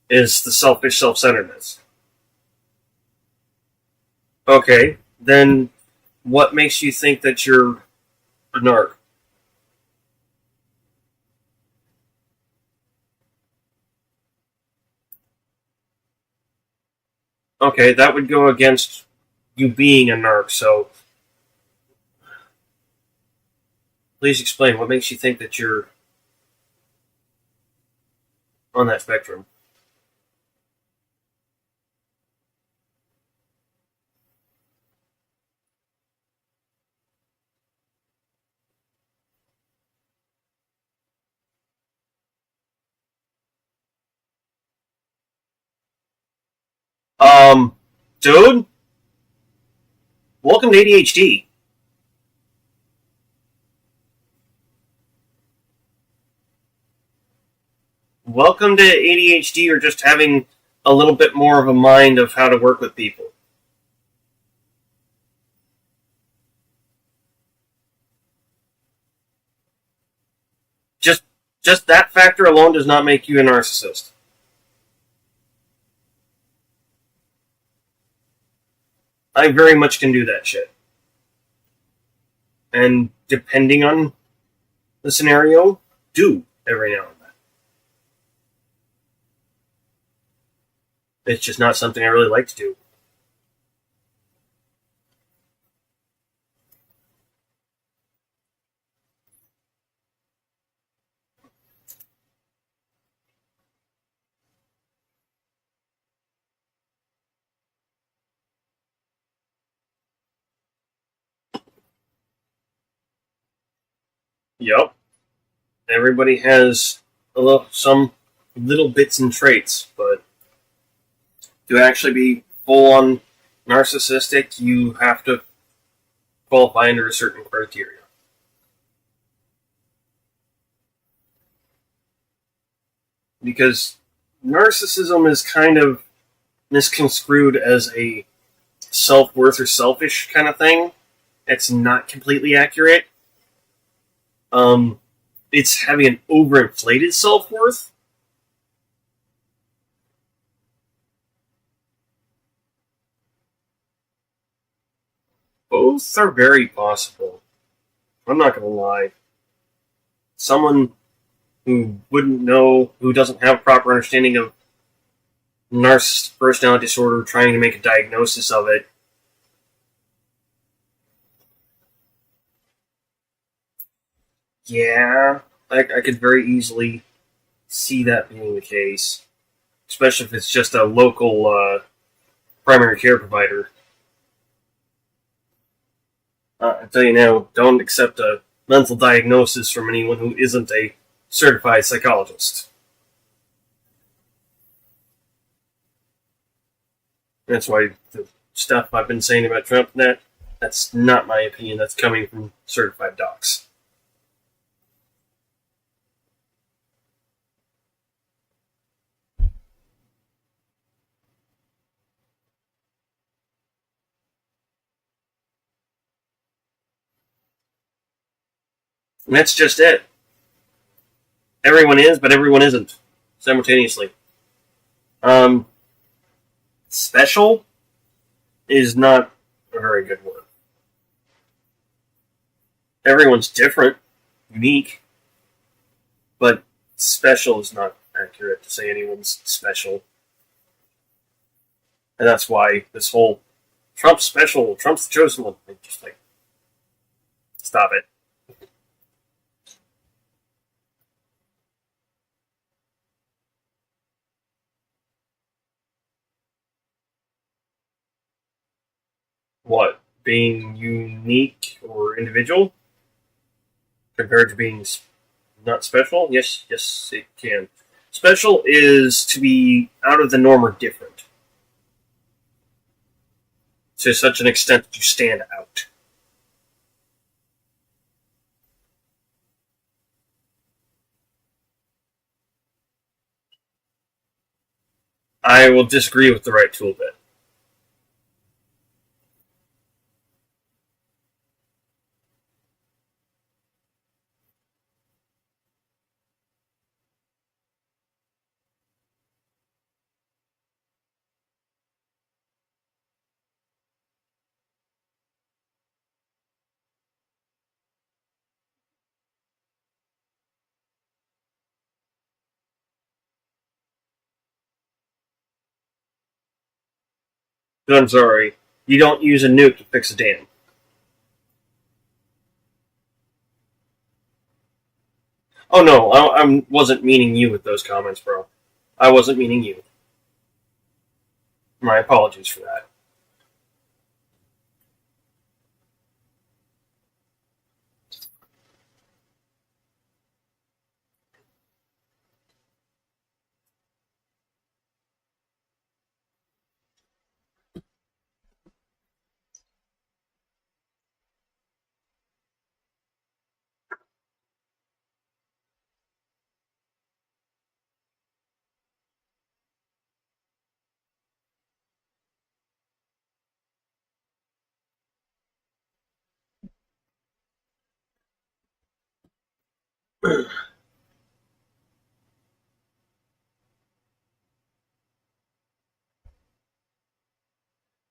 is the selfish self-centeredness. Okay, then what makes you think that you're a narc? Okay, that would go against you being a narc, so please explain what makes you think that you're on that spectrum. Dude, welcome to ADHD. Welcome to ADHD, or just having a little bit more of a mind of how to work with people. Just that factor alone does not make you a narcissist. I very much can do that shit. And depending on the scenario, do every now and then. It's just not something I really like to do. Yep. Everybody has some little bits and traits, but to actually be full-on narcissistic, you have to qualify under a certain criteria. Because narcissism is kind of misconstrued as a self-worth or selfish kind of thing. It's not completely accurate. It's having an overinflated self-worth. Both are very possible. I'm not going to lie. Someone who wouldn't know, who doesn't have proper understanding of narcissistic personality disorder, trying to make a diagnosis of it, yeah, I could very easily see that being the case. Especially if it's just a local primary care provider. I tell you now, don't accept a mental diagnosis from anyone who isn't a certified psychologist. That's why the stuff I've been saying about Trump, that's not my opinion. That's coming from certified docs. And that's just it. Everyone is, but everyone isn't. Simultaneously. Special is not a very good word. Everyone's different, unique, but special is not accurate to say anyone's special. And that's why this whole Trump's special, Trump's the chosen one, just like, stop it. What? Being unique or individual compared to being not special? Yes, it can. Special is to be out of the norm or different. To such an extent that you stand out. I will disagree with the right tool bit. I'm sorry. You don't use a nuke to fix a dam. Oh no, I wasn't meaning you with those comments, bro. I wasn't meaning you. My apologies for that.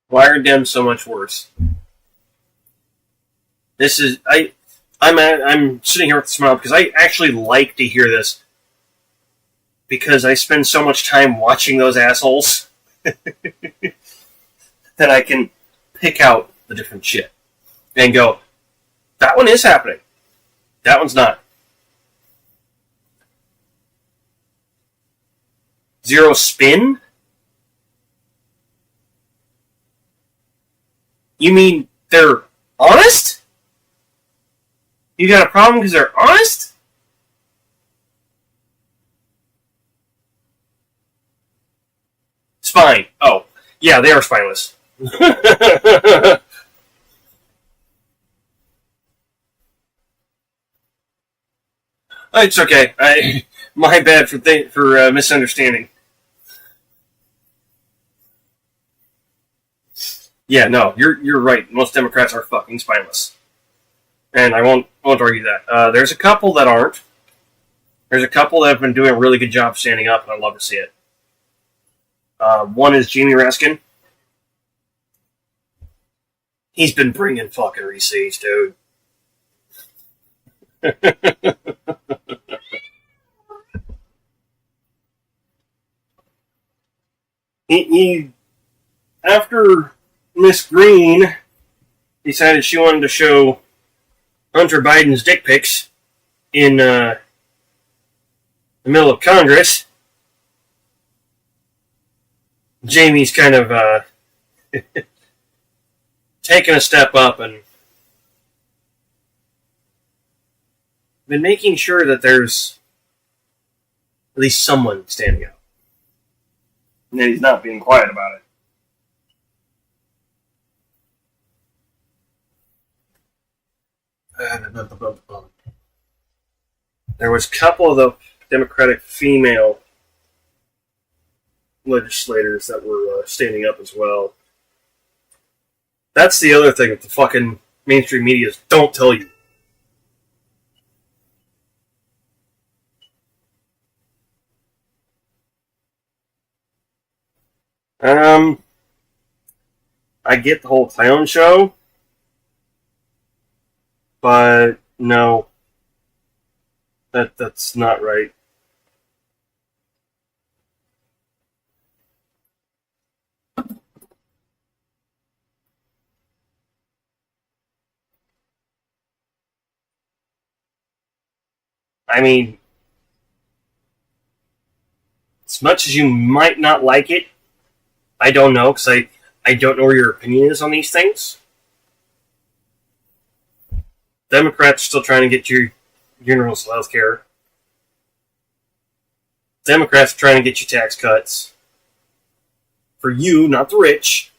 Why are Dems so much worse? This is I'm sitting here with a smile because I actually like to hear this because I spend so much time watching those assholes that I can pick out the different shit and go, that one is happening. That one's not. Zero spin? You mean they're honest? You got a problem because they're honest? Spine. Oh, yeah, they are spineless. It's okay. My bad for misunderstanding. Yeah, no, you're right. Most Democrats are fucking spineless, and I won't argue that. There's a couple that aren't. There's a couple that have been doing a really good job standing up, and I'd love to see it. One is Jamie Raskin. He's been bringing fucking receipts, dude. he after Miss Green decided she wanted to show Hunter Biden's dick pics in the middle of Congress, Jamie's kind of taken a step up and been making sure that there's at least someone standing up. And he's not being quiet about it. There was a couple of the Democratic female legislators that were standing up as well. That's the other thing that the fucking mainstream media don't tell you. I get the whole clown show, but no, that's not right. I mean, as much as you might not like it, I don't know, because I don't know where your opinion is on these things. Democrats are still trying to get your universal health care. Democrats are trying to get you tax cuts. For you, not the rich.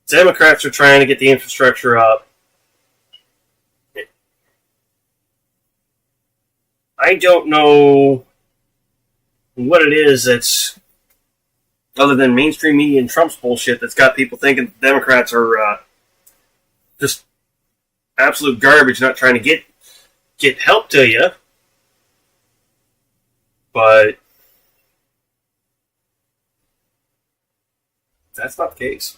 Democrats are trying to get the infrastructure up. I don't know what it is that's, other than mainstream media and Trump's bullshit, that's got people thinking Democrats are just absolute garbage, not trying to get help to you. But that's not the case.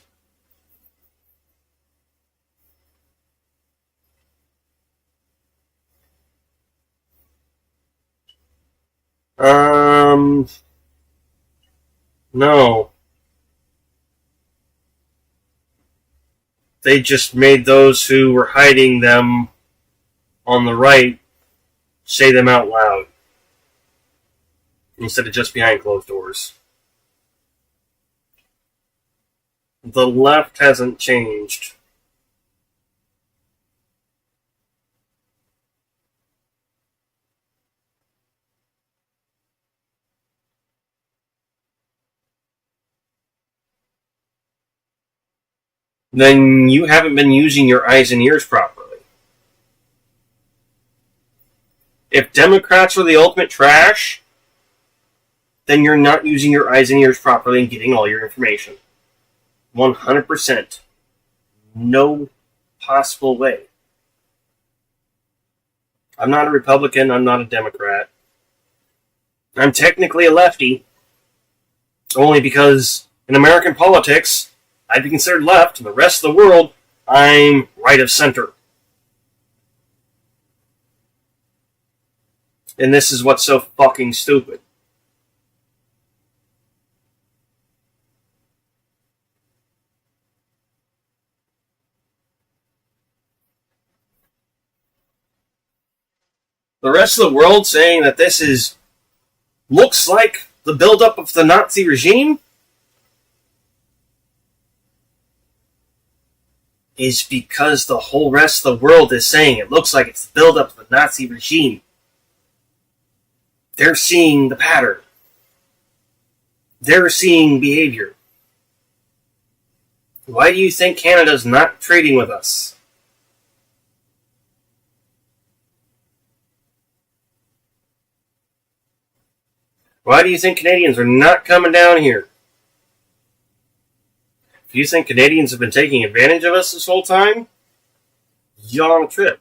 No. They just made those who were hiding them on the right say them out loud instead of just behind closed doors. The left hasn't changed. Then you haven't been using your eyes and ears properly. If Democrats are the ultimate trash, then you're not using your eyes and ears properly and getting all your information. 100%. No possible way. I'm not a Republican. I'm not a Democrat. I'm technically a lefty. Only because in American politics, I'd be considered left, and the rest of the world, I'm right of center. And this is what's so fucking stupid. The rest of the world saying that this looks like the buildup of the Nazi regime? is because the whole rest of the world is saying it looks like it's the build-up of the Nazi regime. They're seeing the pattern. They're seeing behavior. Why do you think Canada's not trading with us? Why do you think Canadians are not coming down here? If you think Canadians have been taking advantage of us this whole time, you're on a trip.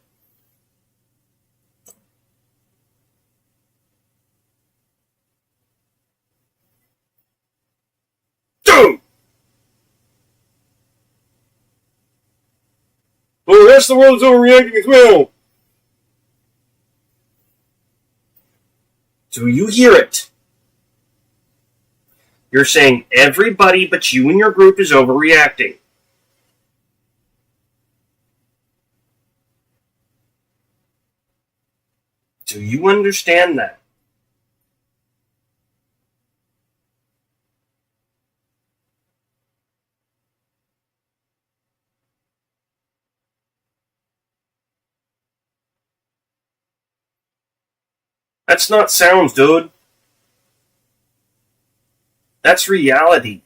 Dude! Well, the rest of the world is overreacting as well. Do you hear it? You're saying everybody but you and your group is overreacting. Do you understand that? That's not sounds, dude. That's reality.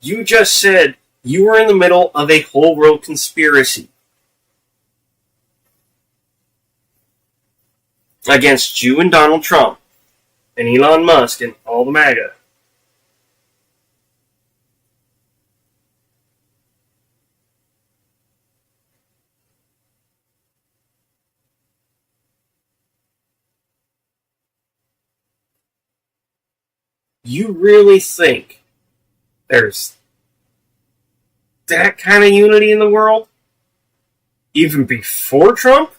You just said you were in the middle of a whole world conspiracy against you and Donald Trump and Elon Musk and all the MAGA. You really think there's that kind of unity in the world? Even before Trump?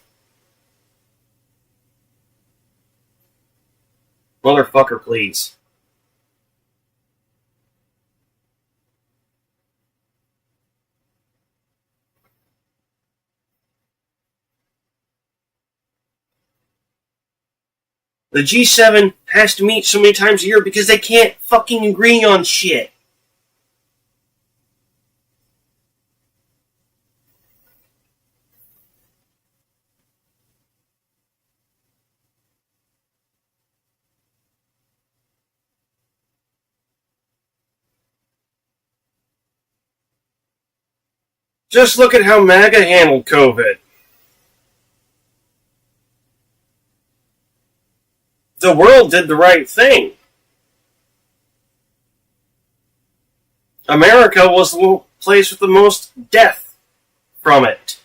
Motherfucker, please. The G7 has to meet so many times a year because they can't fucking agree on shit. Just look at how MAGA handled COVID. The world did the right thing. America was the place with the most death from it.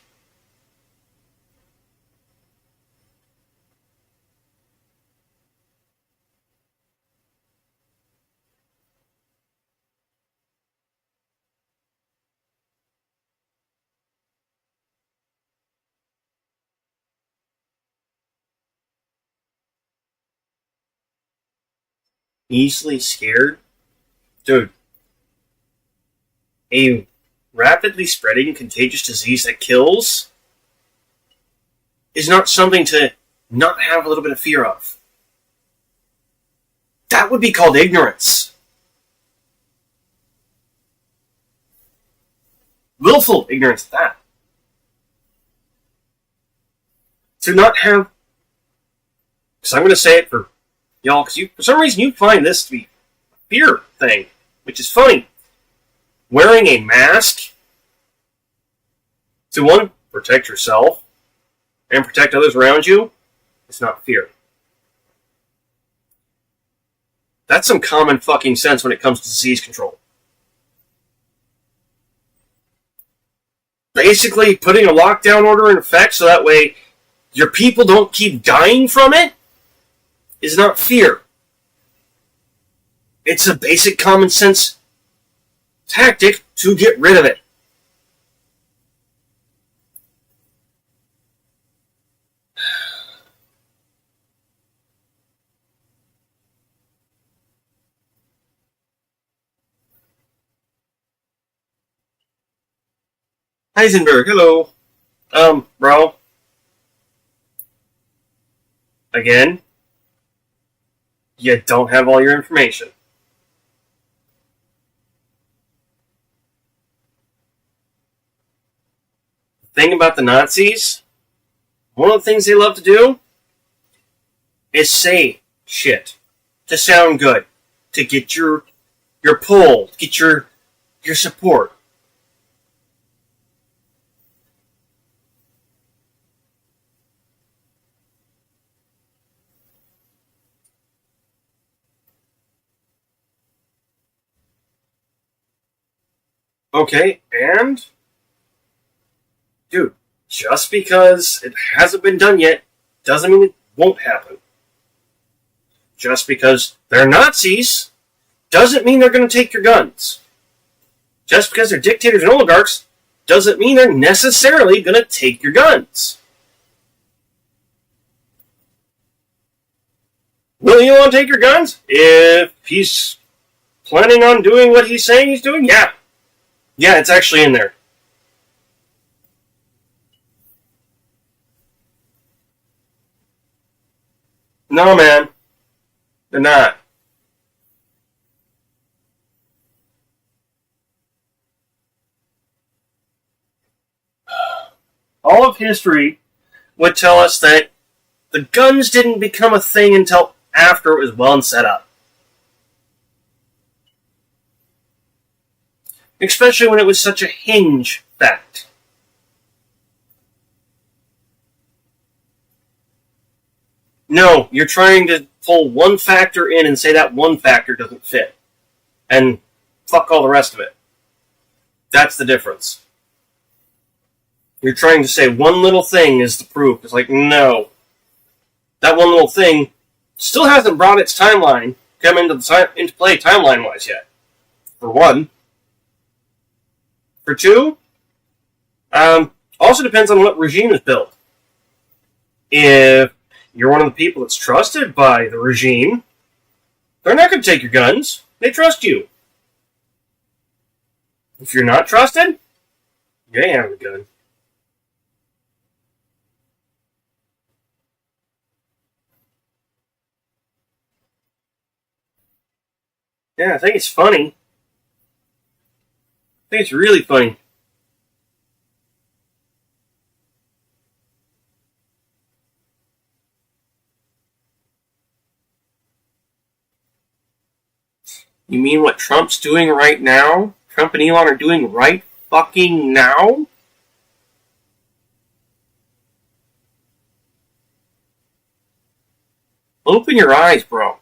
Easily scared? Dude, a rapidly spreading contagious disease that kills is not something to not have a little bit of fear of. That would be called ignorance. Willful ignorance at that. To not have... Because I'm going to say it for y'all, because for some reason you find this to be a fear thing, which is funny. Wearing a mask to, one, protect yourself and protect others around you is not fear. That's some common fucking sense when it comes to disease control. Basically, putting a lockdown order in effect so that way your people don't keep dying from it is not fear. It's a basic common sense tactic to get rid of it. Heisenberg, hello. Bro. Again, you don't have all your information. thing about the Nazis, one of the things they love to do is say shit to sound good, to get your pull, get your support. Okay, and dude, just because it hasn't been done yet doesn't mean it won't happen. Just because they're Nazis doesn't mean they're going to take your guns. Just because they're dictators and oligarchs doesn't mean they're necessarily going to take your guns. Will Elon take your guns? If he's planning on doing what he's saying he's doing, yeah. Yeah, it's actually in there. No, man. They're not. All of history would tell us that the guns didn't become a thing until after it was well and set up. Especially when it was such a hinge fact. No, you're trying to pull one factor in and say that one factor doesn't fit. And fuck all the rest of it. That's the difference. You're trying to say one little thing is the proof. It's like, no. That one little thing still hasn't brought its timeline come into play timeline-wise yet. For one. For two, also depends on what regime is built. If you're one of the people that's trusted by the regime, they're not going to take your guns. They trust you. If you're not trusted, you ain't having a gun. Yeah, I think it's funny. I think it's really funny. You mean what Trump's doing right now? Trump and Elon are doing right fucking now? Open your eyes, bro.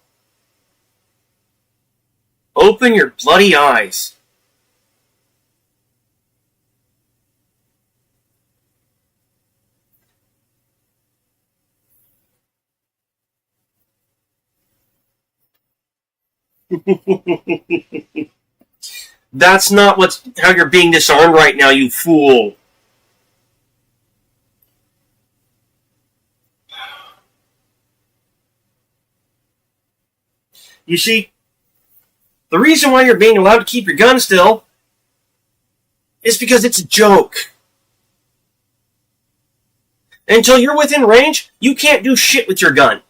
Open your bloody eyes. That's not how you're being disarmed right now, you fool. You see, the reason why you're being allowed to keep your gun still is because it's a joke. Until you're within range, you can't do shit with your gun.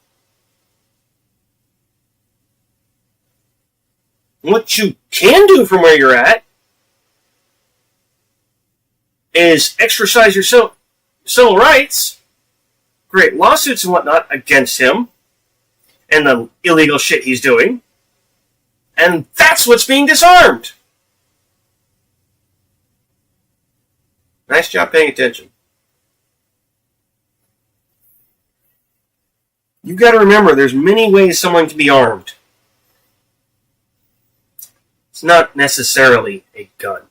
What you can do from where you're at is exercise your civil rights, create lawsuits and whatnot against him and the illegal shit he's doing, and that's what's being disarmed. Nice job paying attention. You've got to remember, there's many ways someone can be armed. It's not necessarily a gun.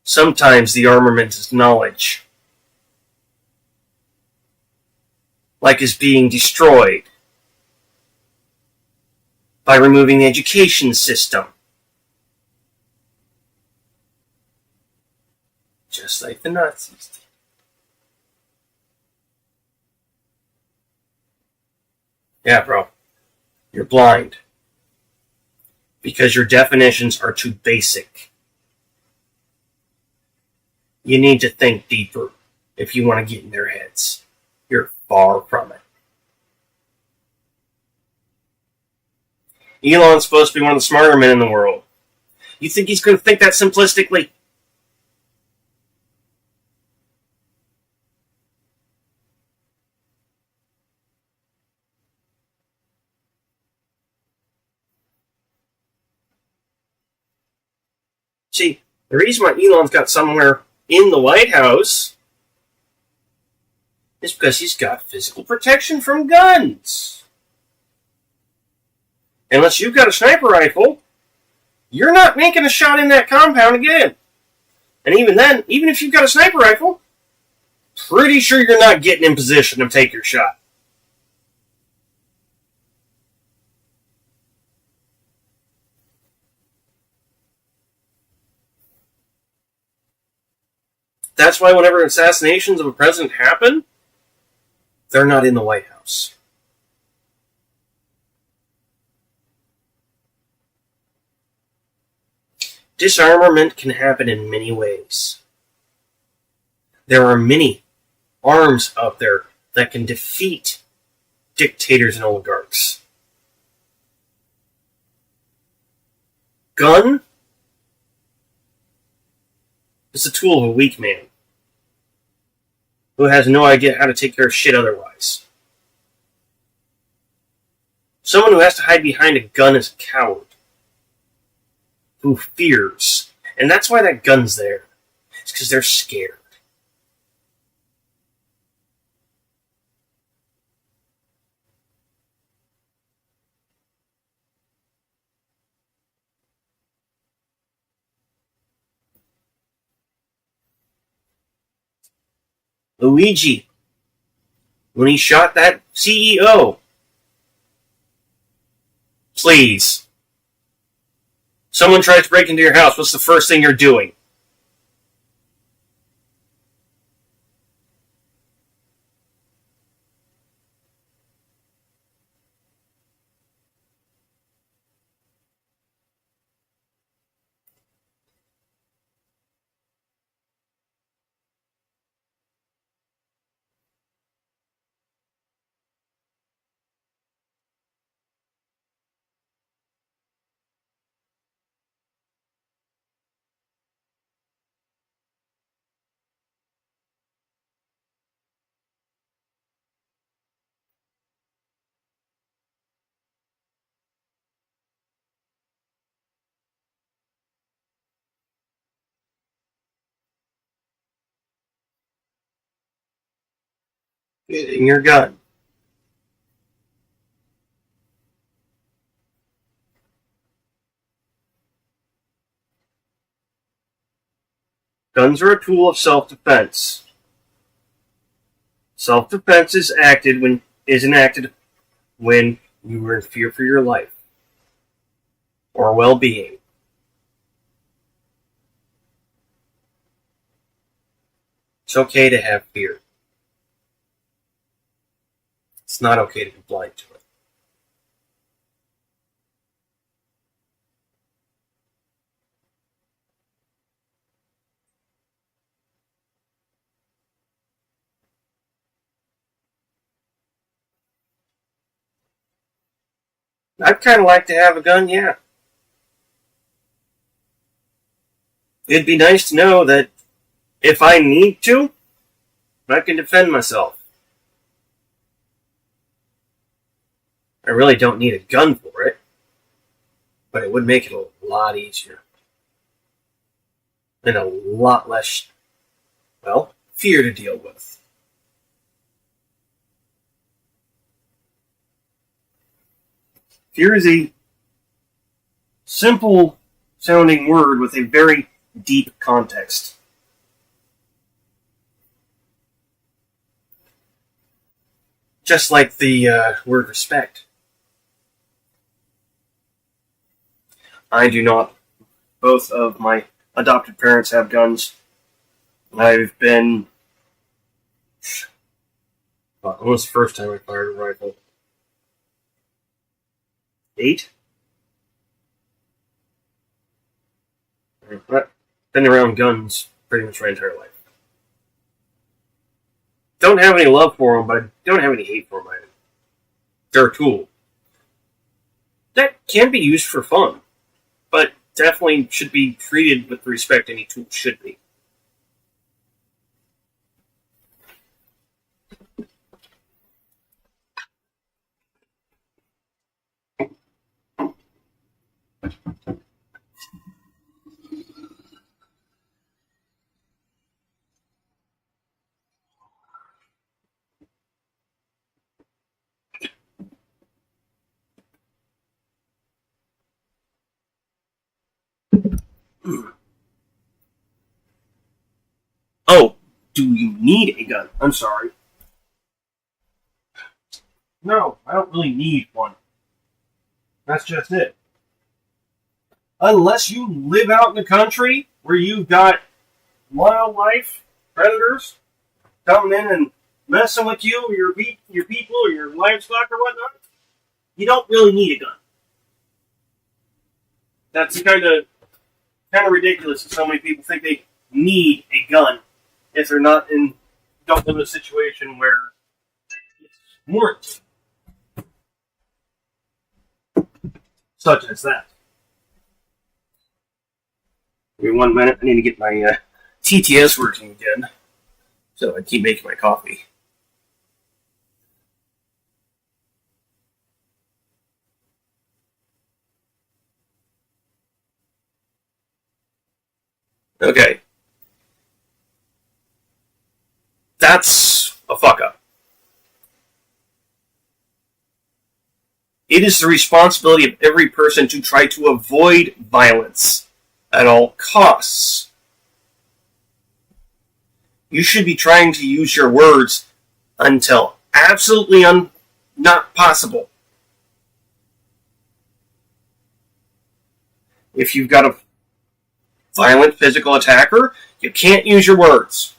Sometimes the armament is knowledge. Like is being destroyed by removing the education system. Just like the Nazis did. Yeah, bro. You're blind. Because your definitions are too basic. You need to think deeper if you want to get in their heads. You're far from it. Elon's supposed to be one of the smarter men in the world. You think he's going to think that simplistically? See, the reason why Elon's got somewhere in the White House is because he's got physical protection from guns. Unless you've got a sniper rifle, you're not making a shot in that compound again. And even then, even if you've got a sniper rifle, pretty sure you're not getting in position to take your shot. That's why whenever assassinations of a president happen, they're not in the White House. Disarmament can happen in many ways. There are many arms out there that can defeat dictators and oligarchs. Gun is a tool of a weak man who has no idea how to take care of shit otherwise. Someone who has to hide behind a gun is a coward who fears. And that's why that gun's there. It's because they're scared. Luigi, when he shot that CEO, please. Someone tries to break into your house, what's the first thing you're doing? Getting your gun. Guns are a tool of self-defense. Self-defense is enacted when you are in fear for your life or well-being. It's okay to have fear. It's not okay to be blind to it. I'd kind of like to have a gun, yeah. It'd be nice to know that if I need to, I can defend myself. I really don't need a gun for it, but it would make it a lot easier. And a lot less, well, fear to deal with. Fear is a simple sounding word with a very deep context. Just like the word respect. I do not. Both of my adopted parents have guns. I've been... Well, when was the first time I fired a rifle? 8? I've been around guns pretty much my entire life. Don't have any love for them, but I don't have any hate for them either. They're a tool. That can be used for fun, but definitely should be treated with the respect any tool should be. Oh, do you need a gun? I'm sorry. No, I don't really need one. That's just it. Unless you live out in the country where you've got wildlife predators coming in and messing with you, or your people, or your livestock, or whatnot, you don't really need a gun. That's kind of ridiculous that so many people think they need a gun if they're don't live in a situation where it's warranted, such as that. Give me 1 minute. I need to get my TTS working again, so I keep making my coffee. Okay. That's a fuck up. It is the responsibility of every person to try to avoid violence at all costs. You should be trying to use your words until absolutely not possible. If you've got a violent physical attacker, you can't use your words.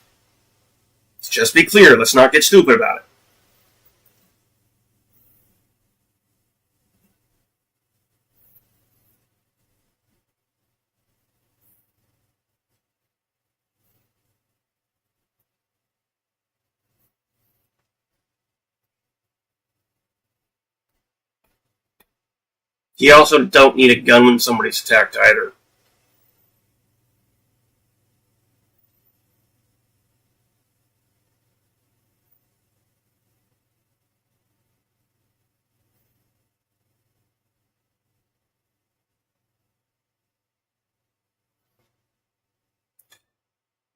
Just be clear. Let's not get stupid about it. You also don't need a gun when somebody's attacked either.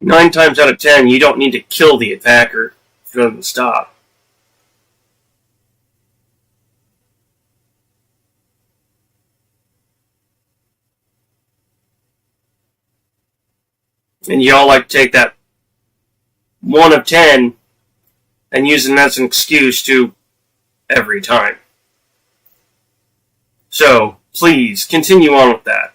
Nine times out of 10, you don't need to kill the attacker for them to stop. And you all like to take that 1 of 10 and use it as an excuse to every time. So, please, continue on with that.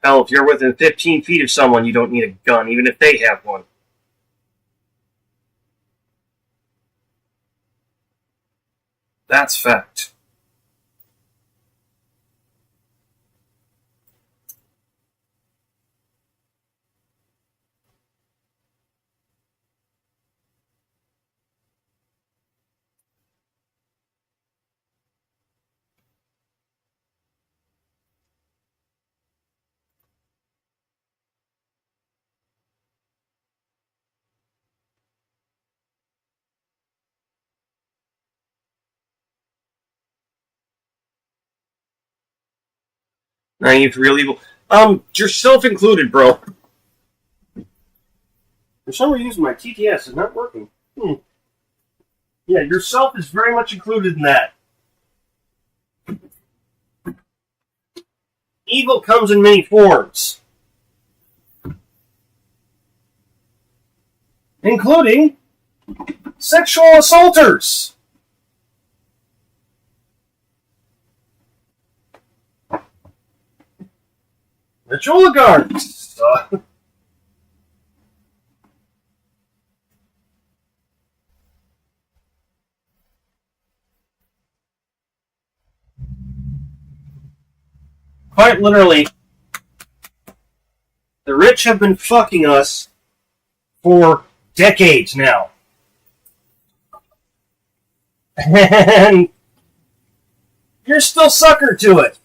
Hell, if you're within 15 feet of someone, you don't need a gun, even if they have one. That's fact. Naive, really. Yourself included, bro. For some reason, my TTS is not working. Yeah, yourself is very much included in that. Evil comes in many forms, including sexual assaulters. Rich oligarchs. Quite literally, the rich have been fucking us for decades now. And you're still sucker to it.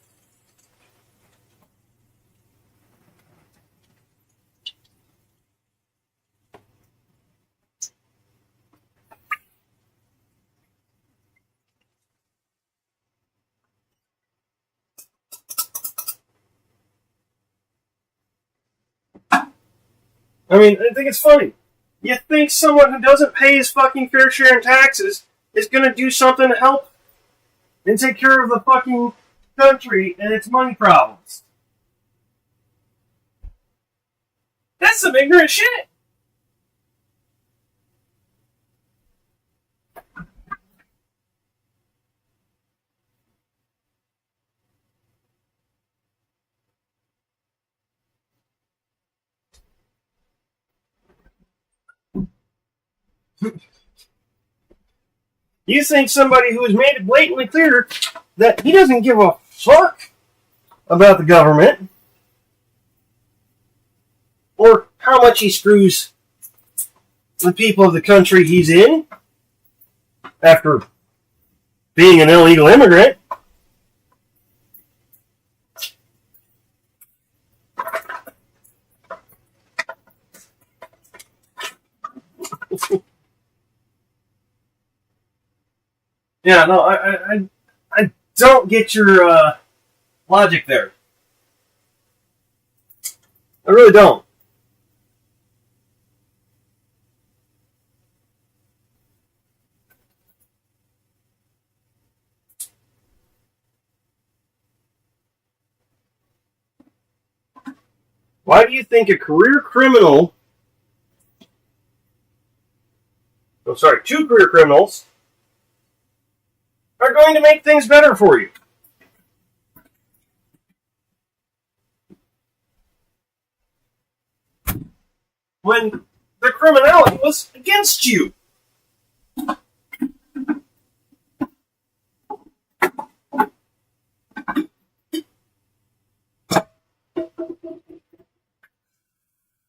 I mean, I think it's funny. You think someone who doesn't pay his fucking fair share in taxes is going to do something to help and take care of the fucking country and its money problems. That's some ignorant shit. You think somebody who has made it blatantly clear that he doesn't give a fuck about the government or how much he screws the people of the country he's in after being an illegal immigrant. Yeah, no, I don't get your logic there. I really don't. Why do you think a career criminal... Oh, sorry, two career criminals are going to make things better for you? When the criminality was against you.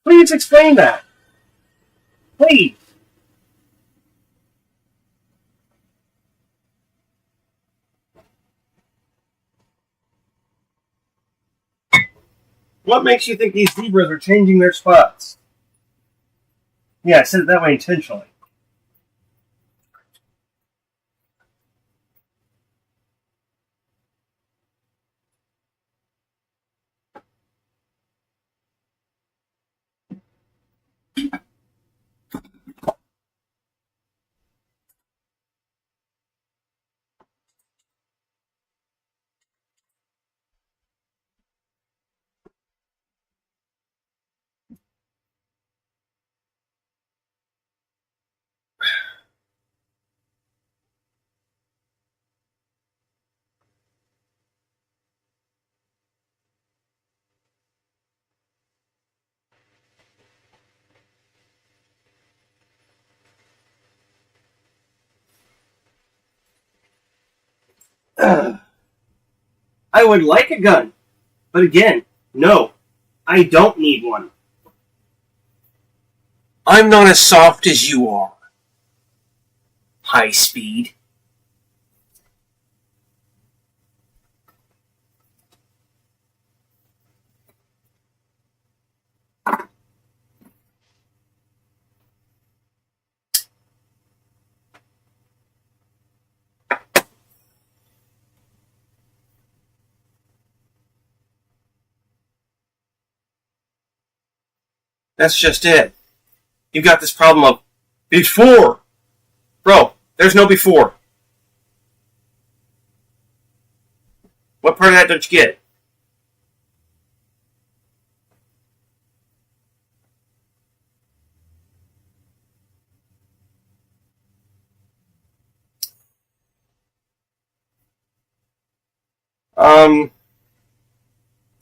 Please explain that. Please. What makes you think these zebras are changing their spots? Yeah, I said it that way intentionally. I would like a gun, but again, no, I don't need one. I'm not as soft as you are. High speed. That's just it. You've got this problem of before. Bro, there's no before. What part of that don't you get?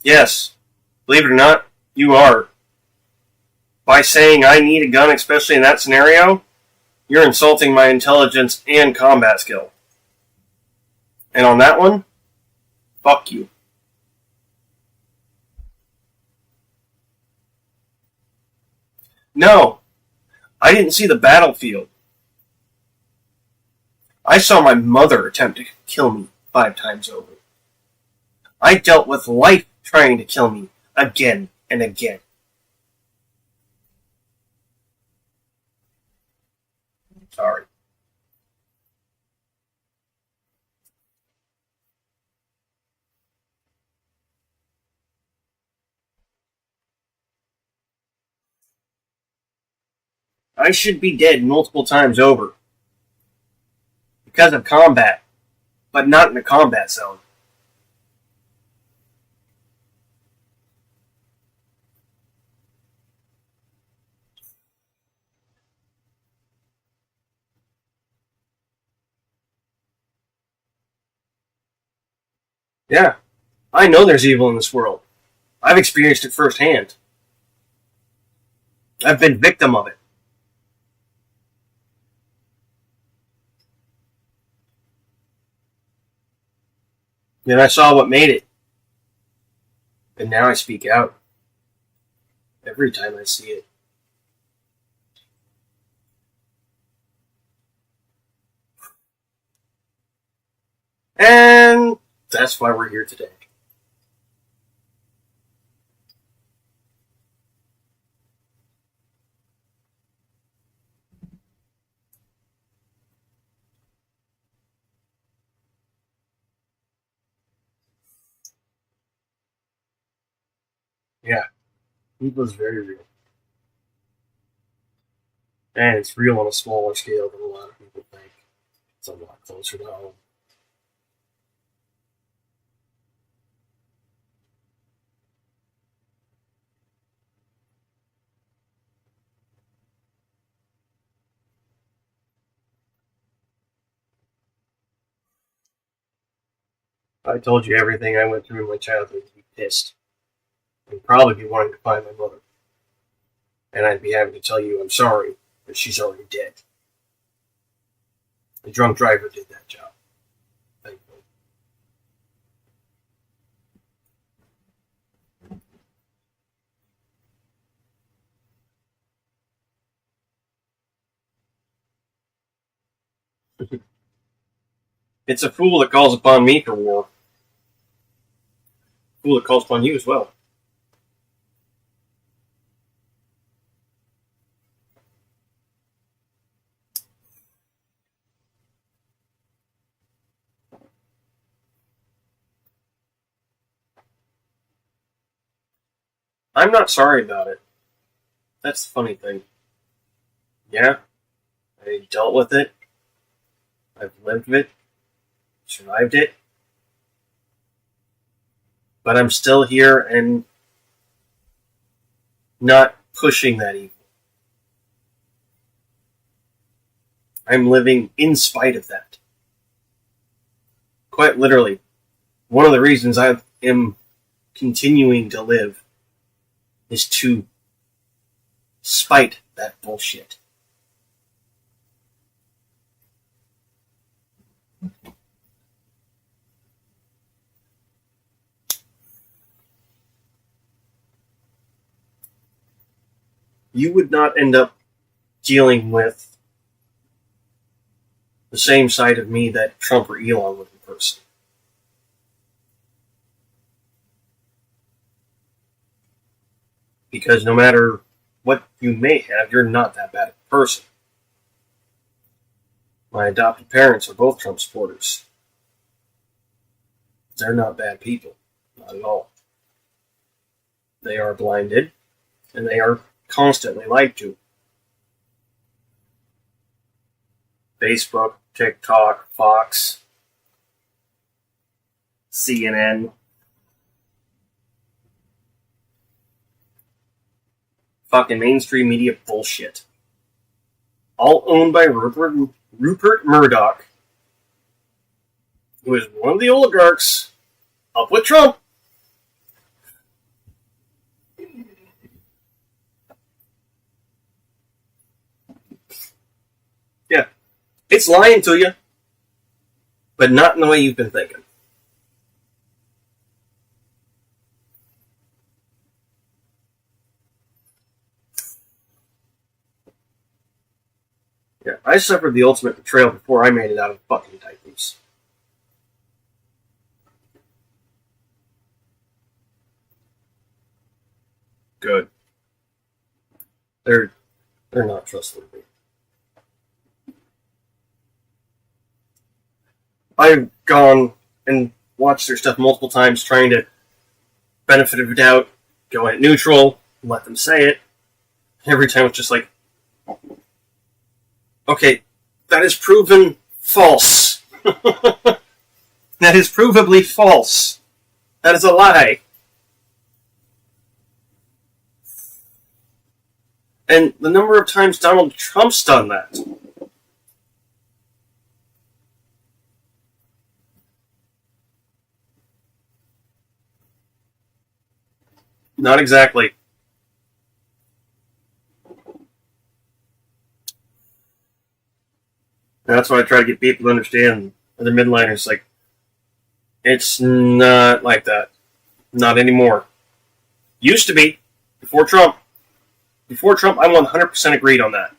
Yes. Believe it or not, you are. By saying I need a gun, especially in that scenario, you're insulting my intelligence and combat skill. And on that one, fuck you. No, I didn't see the battlefield. I saw my mother attempt to kill me 5 times over. I dealt with life trying to kill me again and again. Sorry. I should be dead multiple times over because of combat, but not in a combat zone. Yeah, I know there's evil in this world. I've experienced it firsthand. I've been victim of it. Then I saw what made it. And now I speak out. Every time I see it. And that's why we're here today. Yeah, evil is very real. And it's real on a smaller scale than a lot of people think. It's a lot closer to home. If I told you everything I went through in my childhood, you'd be pissed. You'd probably be wanting to find my mother. And I'd be happy to tell you I'm sorry, but she's already dead. The drunk driver did that job. Thankfully. It's a fool that calls upon me for war. A fool that calls upon you as well. I'm not sorry about it. That's the funny thing. Yeah, I dealt with it. I've lived it. Survived it. But I'm still here and not pushing that evil. I'm living in spite of that. Quite literally, one of the reasons I am continuing to live is to spite that bullshit. You would not end up dealing with the same side of me that Trump or Elon would in person. Because no matter what you may have, you're not that bad of a person. My adopted parents are both Trump supporters. They're not bad people. Not at all. They are blinded, and they are constantly lied to. Facebook, TikTok, Fox, CNN. Fucking mainstream media bullshit. All owned by Rupert Murdoch, who is one of the oligarchs up with Trump. Yeah, it's lying to you, but not in the way you've been thinking. Yeah, I suffered the ultimate betrayal before I made it out of fucking typhus. Good. They're not trustworthy. I've gone and watched their stuff multiple times, trying to benefit of the doubt, go at neutral, let them say it. Every time it's just like, Okay, that is proven false. That is provably false. That is a lie. And the number of times Donald Trump's done that. Not exactly. And that's why I try to get people to understand, the midliners, like, it's not like that. Not anymore. Used to be. Before Trump. Before Trump, I 100% agreed on that.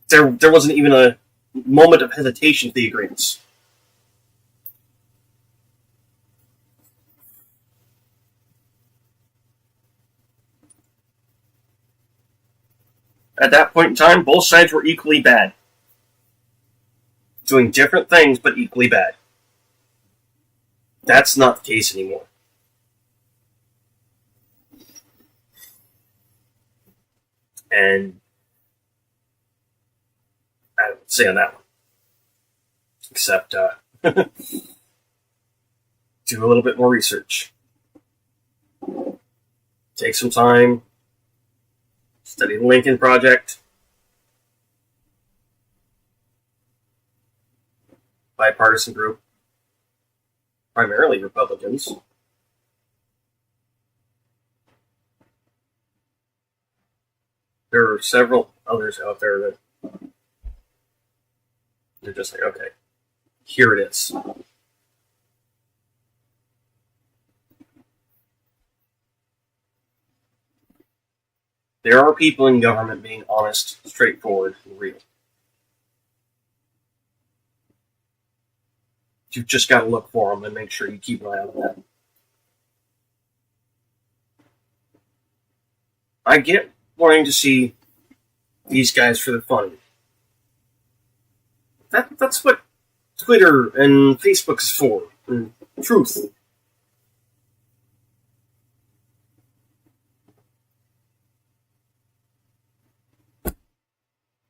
There wasn't even a moment of hesitation to the agreements. At that point in time, both sides were equally bad. Doing different things, but equally bad. That's not the case anymore. And I don't say on that one. Except, do a little bit more research. Take some time. Study the Lincoln Project. Bipartisan group. Primarily Republicans. There are several others out there that they're just like, okay, here it is. There are people in government being honest, straightforward, and real. You've just got to look for them and make sure you keep an eye on them. I get wanting to see these guys for the fun. That's what Twitter and Facebook is for. And truth.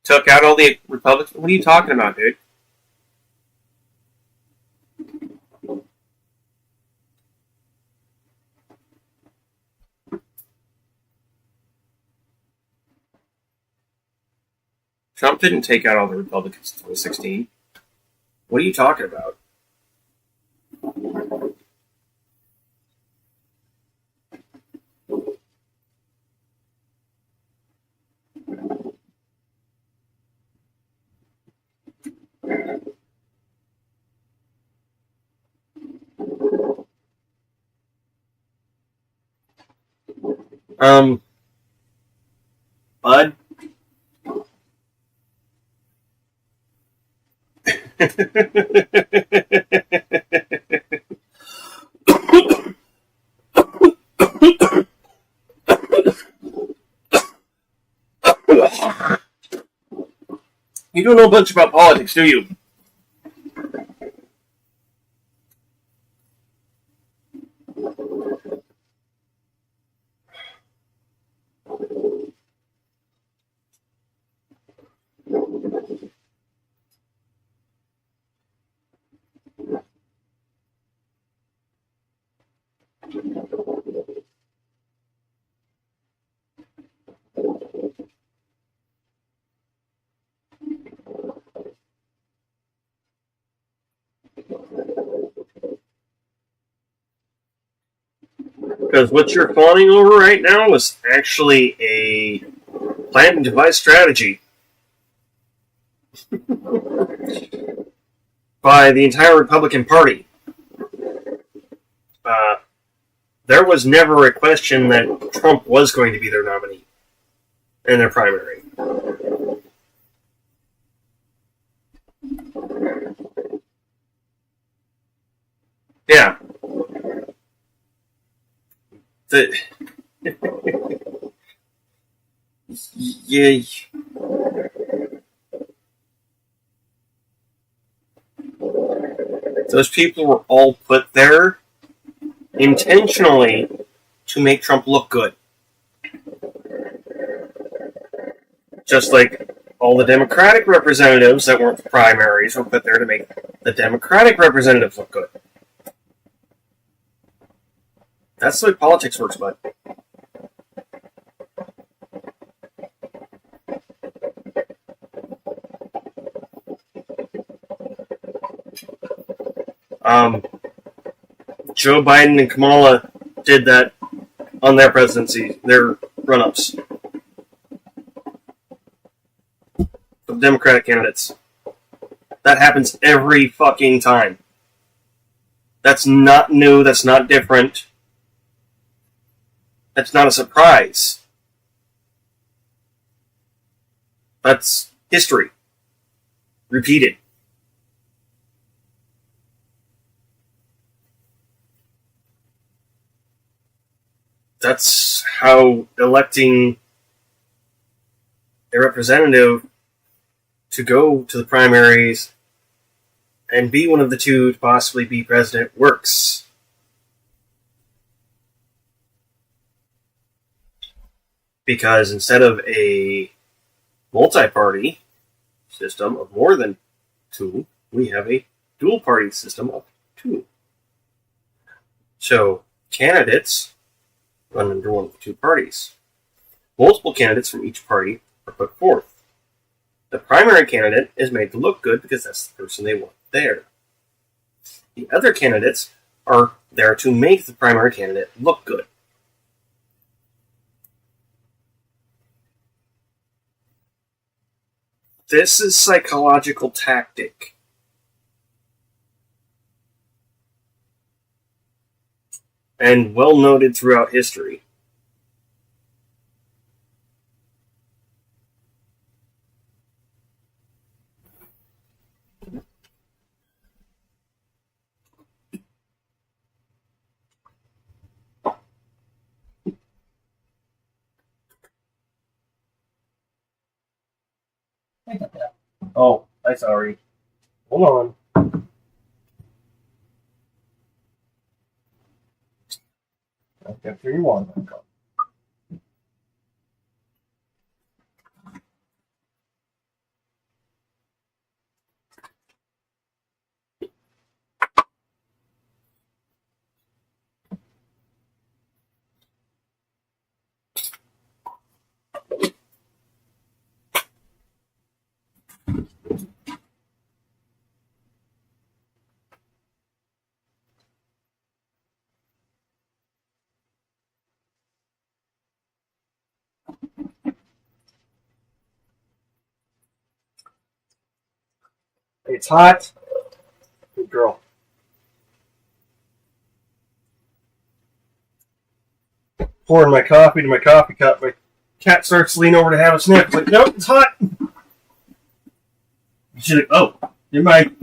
Took out all the Republicans? What are you talking about, dude? Trump didn't take out all the Republicans in 2016. What are you talking about? Bud? You don't know a bunch about politics, do you? Because what you're fawning over right now is actually a plan and device strategy by the entire Republican Party. There was never a question that Trump was going to be their nominee in their primary. Yeah. Yeah. Those people were all put there intentionally to make Trump look good. Just like all the Democratic representatives that weren't the primaries were put there to make the Democratic representatives look good. That's the way politics works, bud. Joe Biden and Kamala did that on their presidency, their run-ups. The Democratic candidates. That happens every fucking time. That's not new, that's not different. That's not a surprise. That's history. Repeated. That's how electing a representative to go to the primaries and be one of the two to possibly be president works. Because instead of a multi-party system of more than two, we have a dual-party system of two. So, candidates run under one of the two parties. Multiple candidates from each party are put forth. The primary candidate is made to look good because that's the person they want there. The other candidates are there to make the primary candidate look good. This is psychological tactic. And well noted throughout history. Oh, I'm sorry. Hold on. Okay, here you want. It's hot. Good girl. Pouring my coffee to my coffee cup. My cat starts to lean over to have a sniff. It's like, nope, it's hot. She's like, oh, you're mine.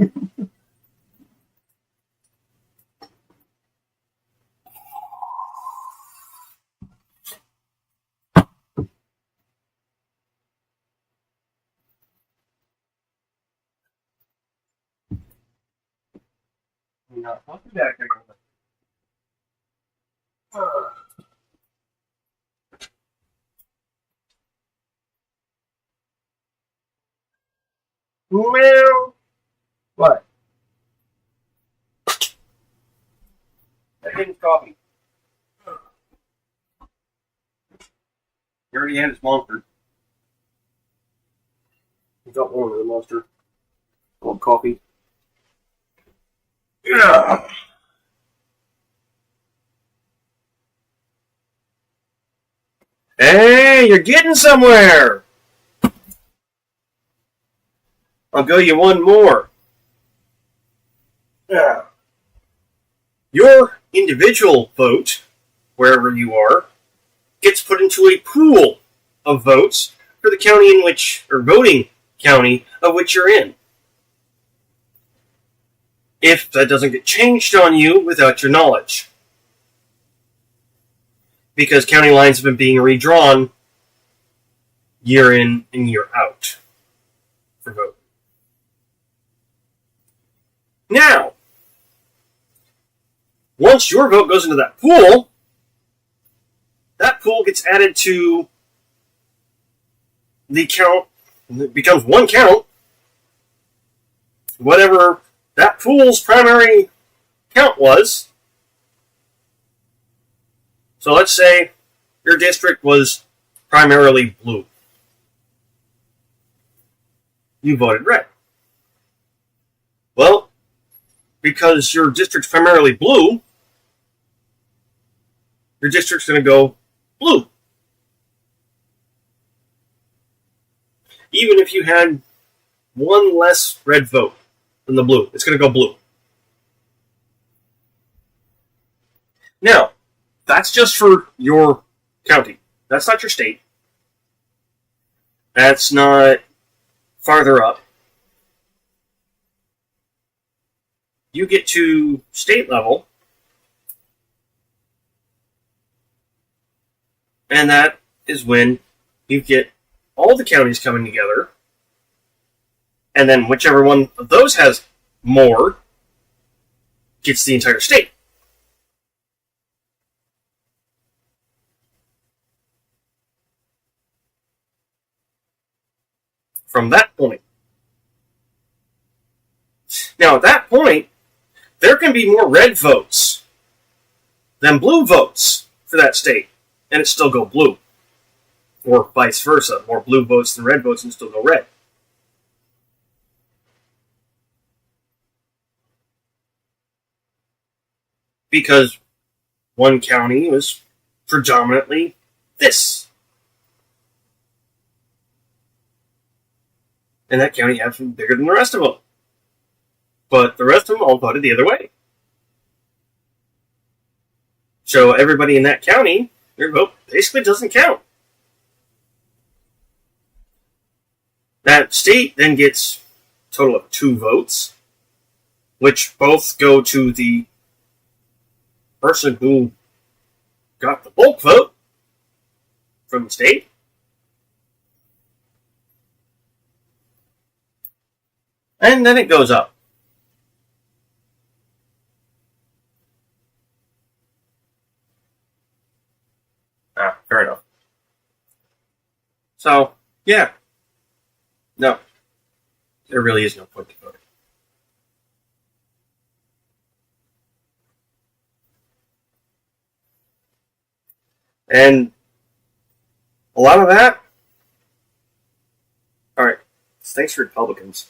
Meow. What? That didn't coffee. He already had his monster. He got one of the monster. Old coffee. Yeah. Hey, you're getting somewhere! I'll go you one more. Your individual vote, wherever you are, gets put into a pool of votes for the county in which, or voting county of which you're in. If that doesn't get changed on you without your knowledge. Because county lines have been being redrawn year in and year out for voting. Now, once your vote goes into that pool gets added to the count becomes one count, whatever that pool's primary count was. So let's say your district was primarily blue. You voted red. Well, because your district's primarily blue, your district's going to go blue. Even if you had one less red vote than the blue, it's going to go blue. Now, that's just for your county. That's not your state. That's not farther up. You get to state level, and that is when you get all the counties coming together, and then whichever one of those has more gets the entire state. From that point. Now, at that point, there can be more red votes than blue votes for that state, and it still go blue. Or vice versa, more blue votes than red votes and still go red. Because one county was predominantly this. And that county had to be bigger than the rest of them. But the rest of them all voted the other way. So everybody in that county, their vote basically doesn't count. That state then gets a total of 2 votes, which both go to the person who got the bulk vote from the state. And then it goes up. Fair enough. So, yeah. No. There really is no point to voting. And a lot of that, alright, thanks for Republicans.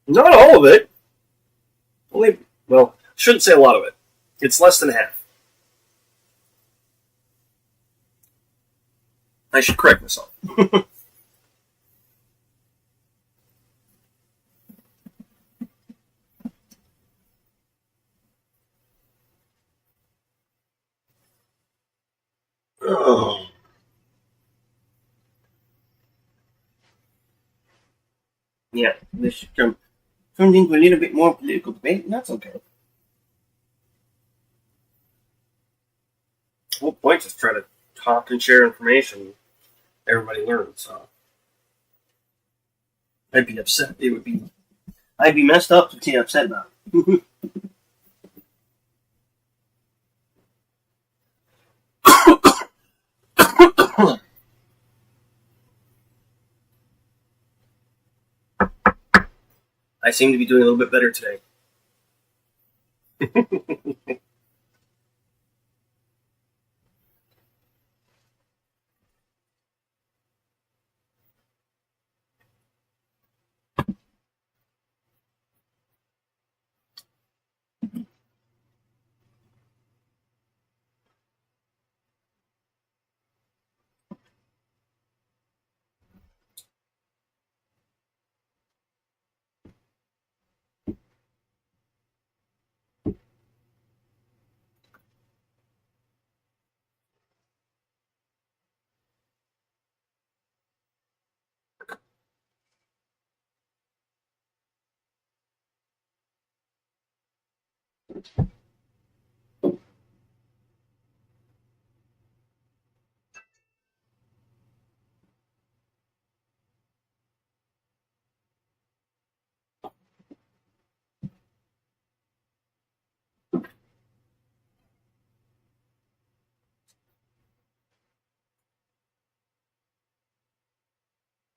Not all of it. Only, well, shouldn't say a lot of it. It's less than half. I should correct myself. Oh. Yeah, this should come into a little bit more political debate, and that's okay. The whole point is try to talk and share information everybody learns. So I'd be upset. I'd be messed up to be upset about it. I seem to be doing a little bit better today.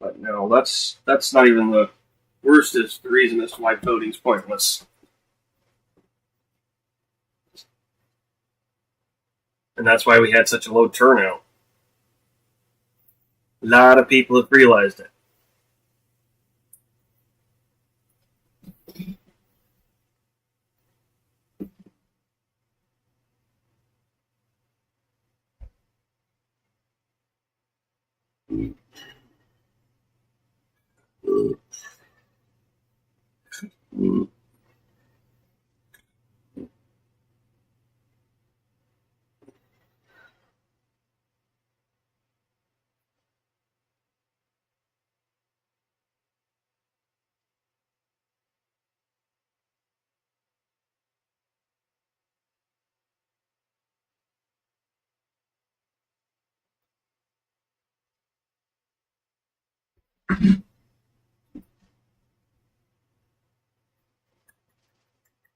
But no, that's not even the worst. Is the reason as to why voting's pointless, and that's why we had such a low turnout. A lot of people have realized it.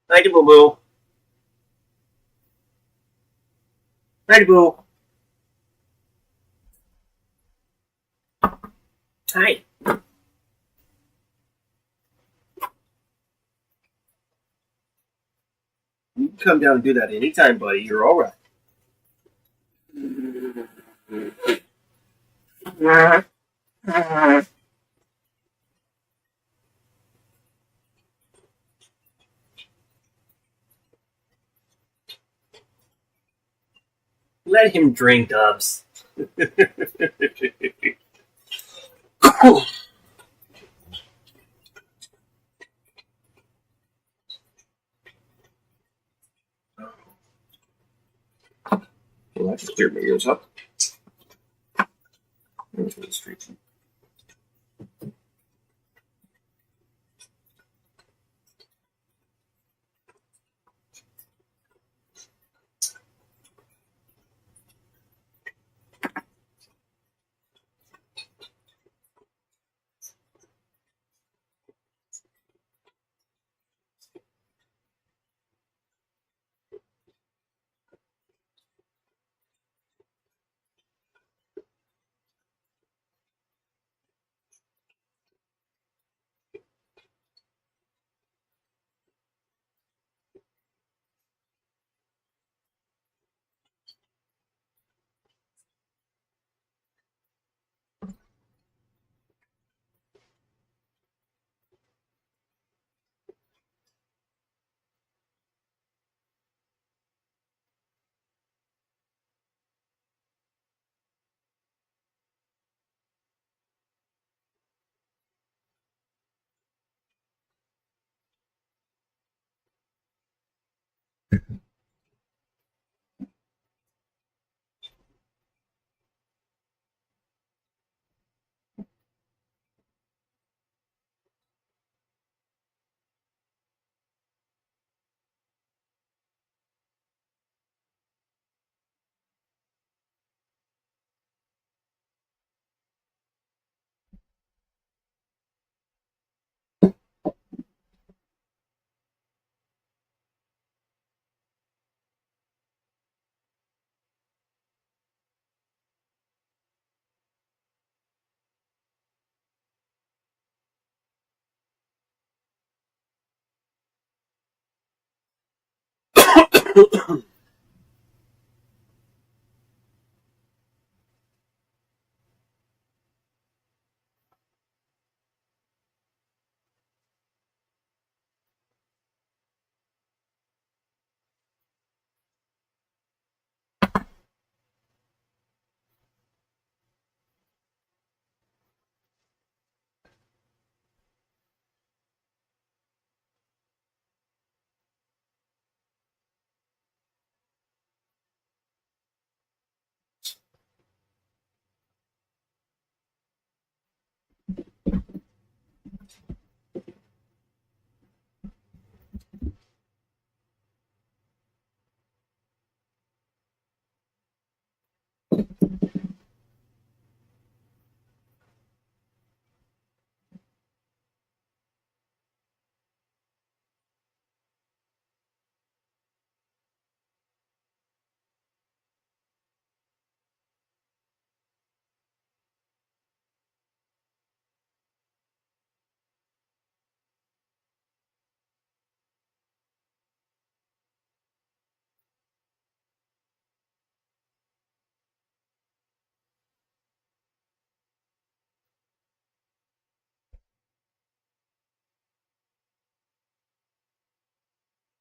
Thank you, Boo Boo. Thank you, Boo. Hi. You can come down and do that anytime, buddy. You're all right. Let him drink, Dubs. Well, I just cleared my ears up.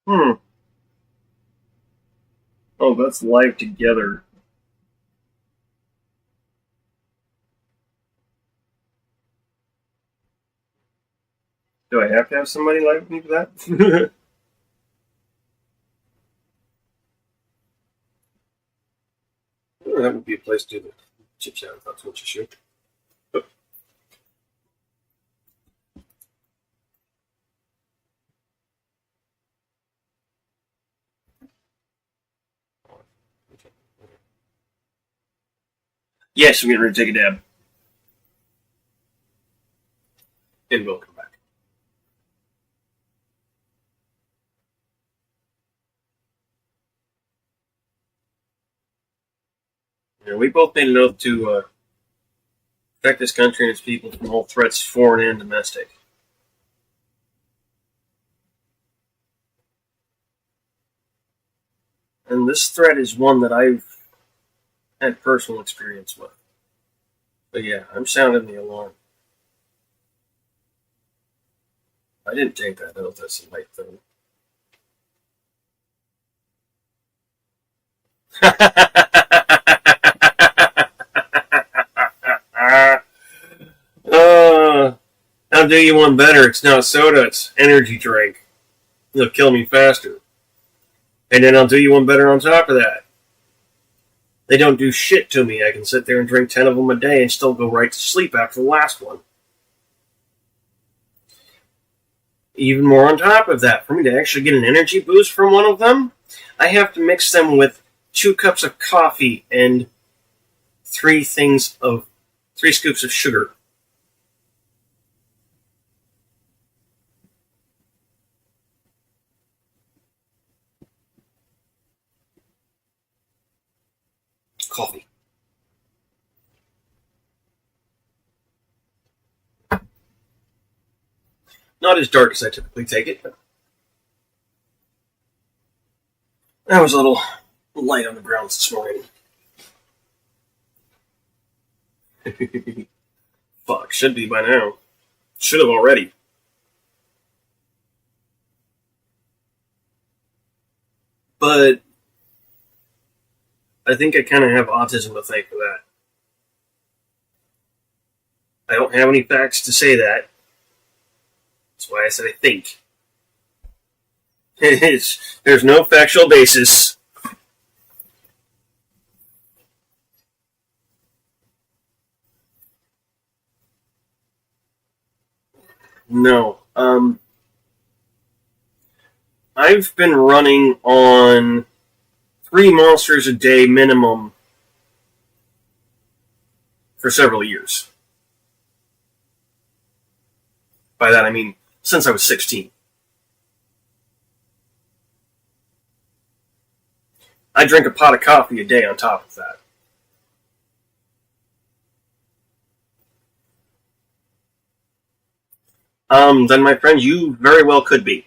Oh, that's live together. Do I have to have somebody live with me for that? That would be a place to do the chit chat if that's what you should. Yes, I'm getting ready to take a dab. And we'll come back. We both made an oath to protect this country and its people from all threats, foreign and domestic. And this threat is one that I've had personal experience with. But yeah, I'm sounding the alarm. I didn't take that oath as a light thing. I'll do you one better. It's not soda, it's energy drink. It'll kill me faster. And then I'll do you one better on top of that. They don't do shit to me. I can sit there and drink 10 of them a day and still go right to sleep after the last one. Even more on top of that, for me to actually get an energy boost from one of them, I have to mix them with 2 cups of coffee and 3 scoops of sugar. Coffee. Not as dark as I typically take it, but I was a little light on the grounds this morning. Fuck, should be by now. Should have already. But I think I kind of have autism to thank for that. I don't have any facts to say that. That's why I said I think. There's no factual basis. No. I've been running on 3 monsters a day minimum for several years. By that I mean since I was 16. I drink a pot of coffee a day on top of that. Then my friend, you very well could be.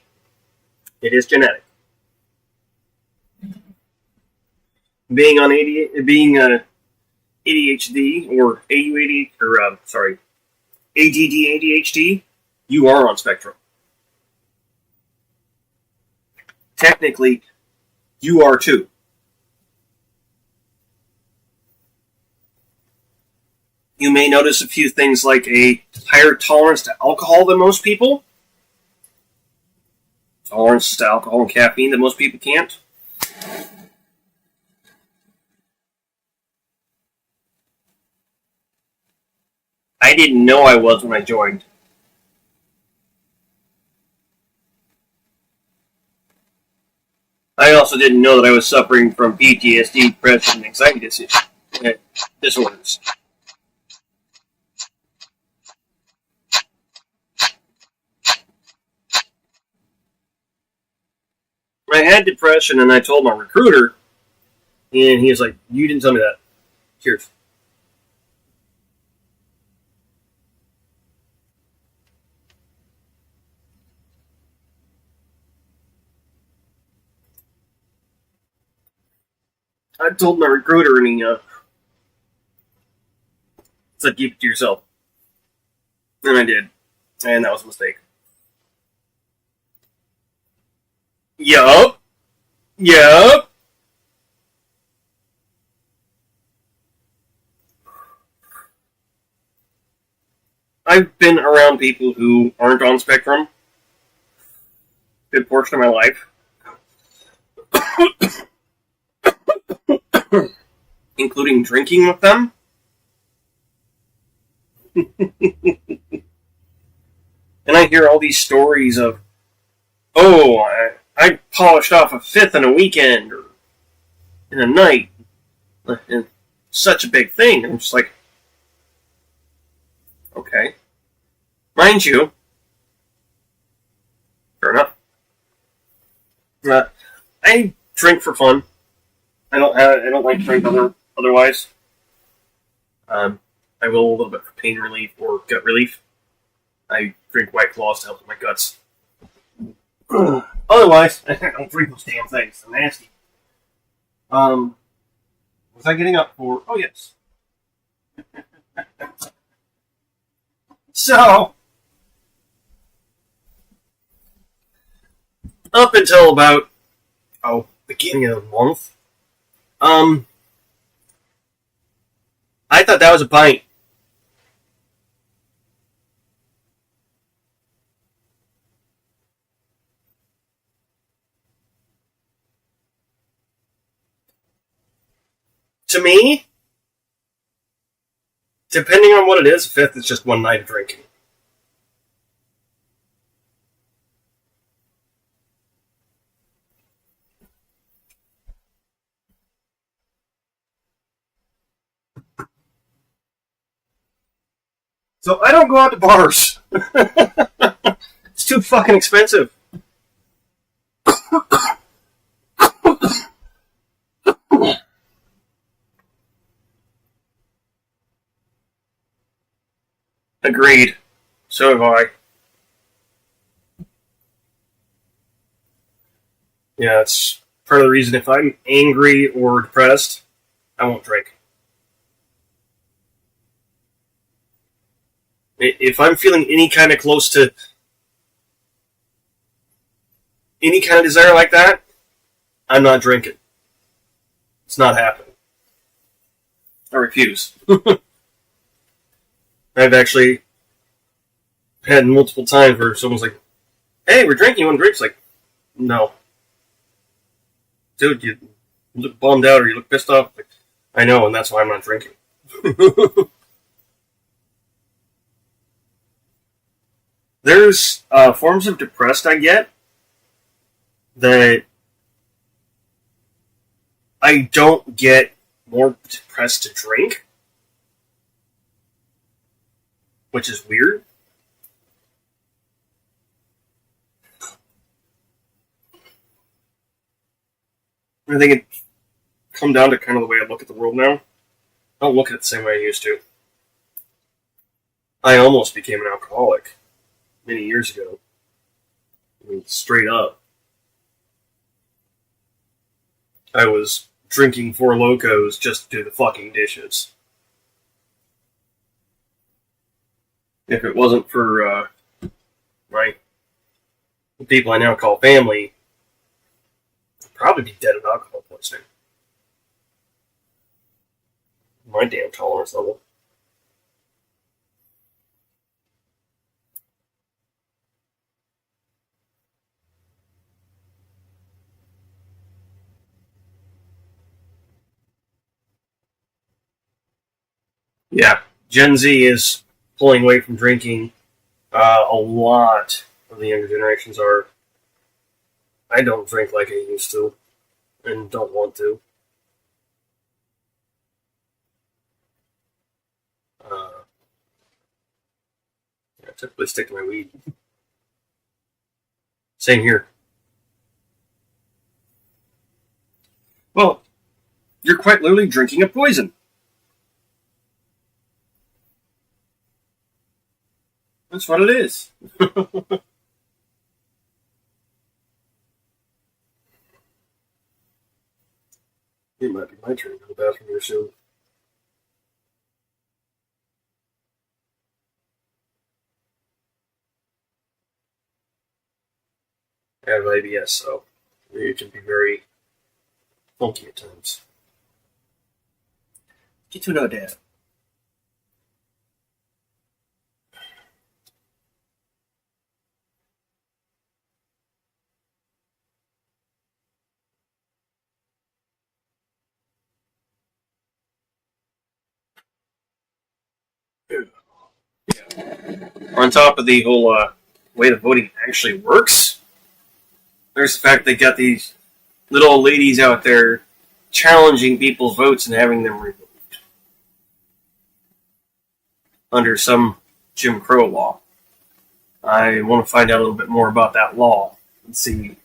It is genetic. Being ADHD or AUAD or ADD ADHD, you are on spectrum. Technically, you are too. You may notice a few things like a higher tolerance to alcohol than most people. Tolerance to alcohol and caffeine that most people can't. I didn't know I was when I joined. I also didn't know that I was suffering from PTSD, depression, and anxiety disorders. I had depression, and I told my recruiter, and he was like, "You didn't tell me that. Cheers." I told my recruiter, and he said, "Keep it to yourself." And I did. And that was a mistake. Yup. Yup. I've been around people who aren't on spectrum a good portion of my life, including drinking with them. And I hear all these stories of, oh, I polished off a fifth in a weekend or in a night. And such a big thing. I'm just like, okay. Mind you, fair enough. I drink for fun. I don't like to drink otherwise. I will a little bit for pain relief or gut relief. I drink White Claws to help with my guts. Otherwise, I don't drink those damn things. They're nasty. Was I getting up for? Oh yes. So, up until about beginning of the month, I thought that was a pint. To me, depending on what it is, a fifth is just one night of drinking. So I don't go out to bars. It's too fucking expensive. Agreed. So have I. Yeah, it's part of the reason if I'm angry or depressed, I won't drink. If I'm feeling any kind of close to any kind of desire like that, I'm not drinking. It's not happening. I refuse. I've actually had multiple times where someone's like, hey, we're drinking, you want to drink? It's like, no. Dude, you look bummed out or you look pissed off. Like, I know, and that's why I'm not drinking. There's forms of depressed I get that I don't get more depressed to drink, which is weird. I think it come down to kind of the way I look at the world now. I don't look at it the same way I used to. I almost became an alcoholic many years ago. I mean, straight up. I was drinking Four Locos just to do the fucking dishes. If it wasn't for the people I now call family, I'd probably be dead of alcohol poisoning. My damn tolerance level. Yeah, Gen Z is pulling away from drinking. A lot of the younger generations are. I don't drink like I used to, and don't want to. I typically stick to my weed. Same here. Well, you're quite literally drinking a poison. That's what it is. It might be my turn to go to the bathroom here soon. I have IBS, so It can be very funky at times. Get to know Dad. On top of the whole way the voting actually works, there's the fact they got these little old ladies out there challenging people's votes and having them removed under some Jim Crow law. I want to find out a little bit more about that law and see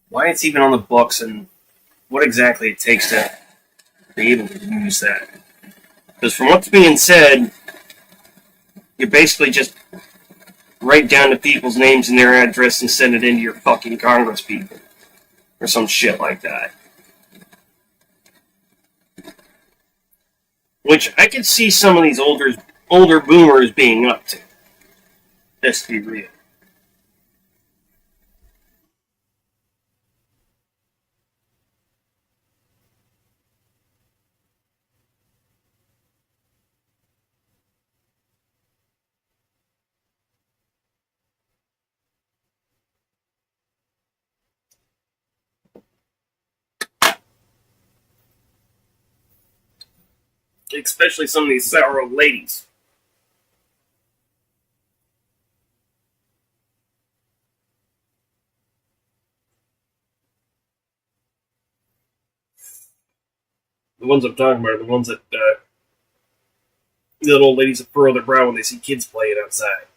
why it's even on the books and what exactly it takes to be able to use that. Because from what's being said, you basically just write down the people's names and their address and send it into your fucking Congress people. Or some shit like that. Which I could see some of these older boomers being up to. Let's be real. Especially some of these sour old ladies. The ones I'm talking about are the ones that the little old ladies that furrow their brow when they see kids playing outside.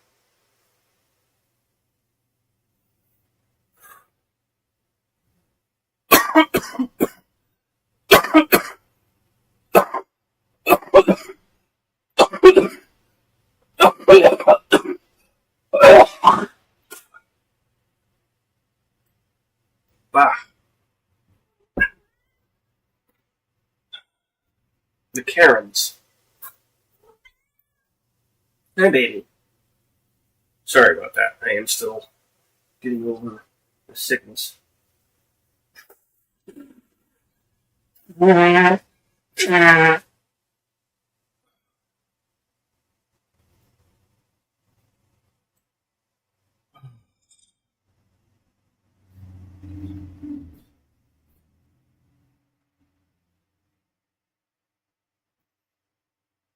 Bah. The Karens. Hi, baby. Sorry about that. I am still getting over the sickness.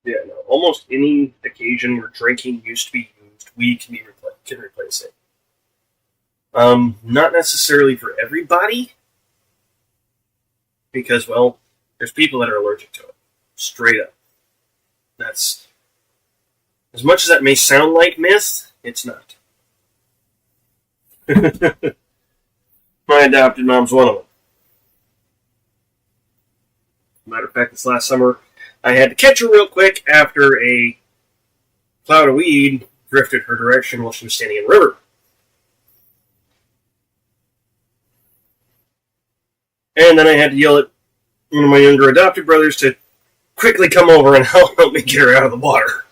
Yeah, no. Almost any occasion where drinking used to be used, weed can replace it. Not necessarily for everybody, because, well, there's people that are allergic to it. Straight up. That's, as much as that may sound like myth, it's not. My adopted mom's one of them. Matter of fact, this last summer, I had to catch her real quick after a cloud of weed drifted her direction while she was standing in the river. And then I had to yell at one of my younger adopted brothers to quickly come over and help me get her out of the water.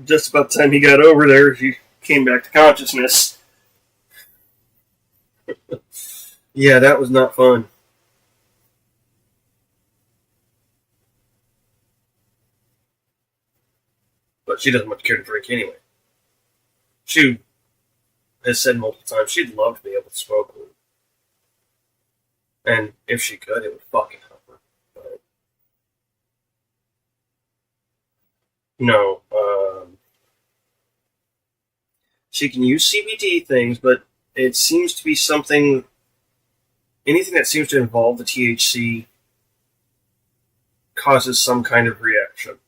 Just about the time he got over there, he came back to consciousness. Yeah, that was not fun. But she doesn't much care to drink anyway. She has said multiple times she'd love to be able to smoke weed. And if she could, it would fucking help her. But no, she can use CBD things, but it seems to be something, anything that seems to involve the THC causes some kind of reaction.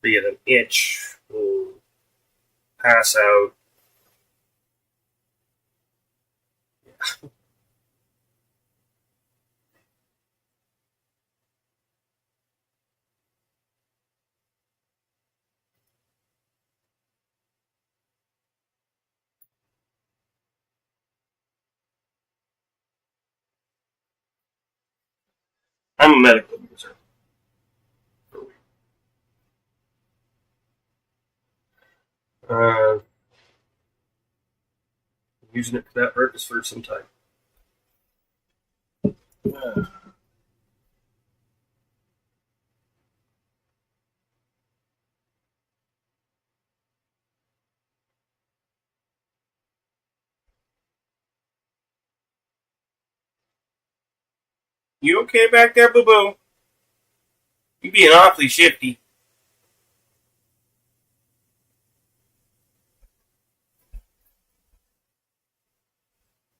Be it an itch, or pass out. I'm a medical user. I'm using it for that purpose for some time. You okay back there, boo boo? You being awfully shifty.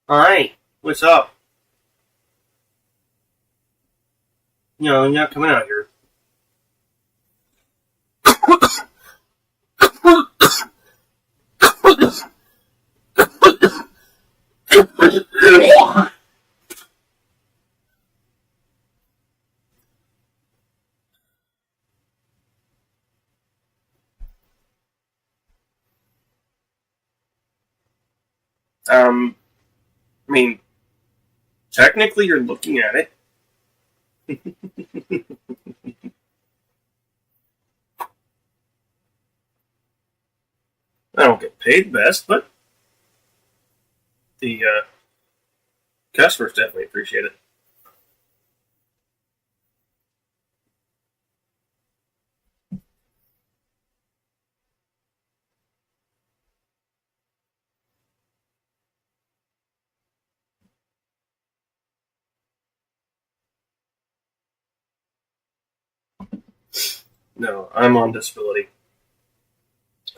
Alright, what's up? No, you're not coming out here. I mean, technically you're looking at it. I don't get paid best, but the customers definitely appreciate it. No, I'm on disability.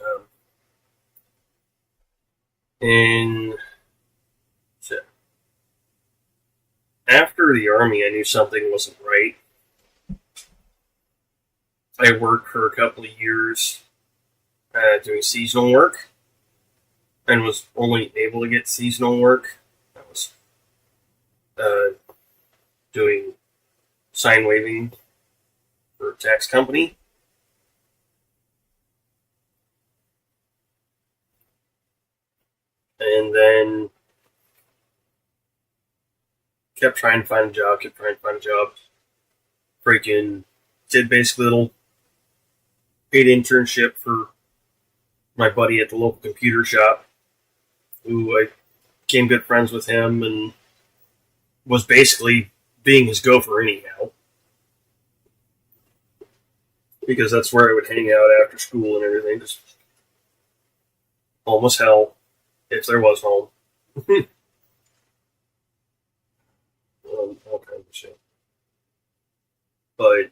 Um, and so after the Army, I knew something wasn't right. I worked for a couple of years doing seasonal work and was only able to get seasonal work. I was uh, doing sign waving for a tax company. And then kept trying to find a job. Freaking did basically a little paid internship for my buddy at the local computer shop, who I became good friends with him and was basically being his gopher anyhow. Because that's where I would hang out after school and everything. Just home was hell, if there was home. All kinds of shit. But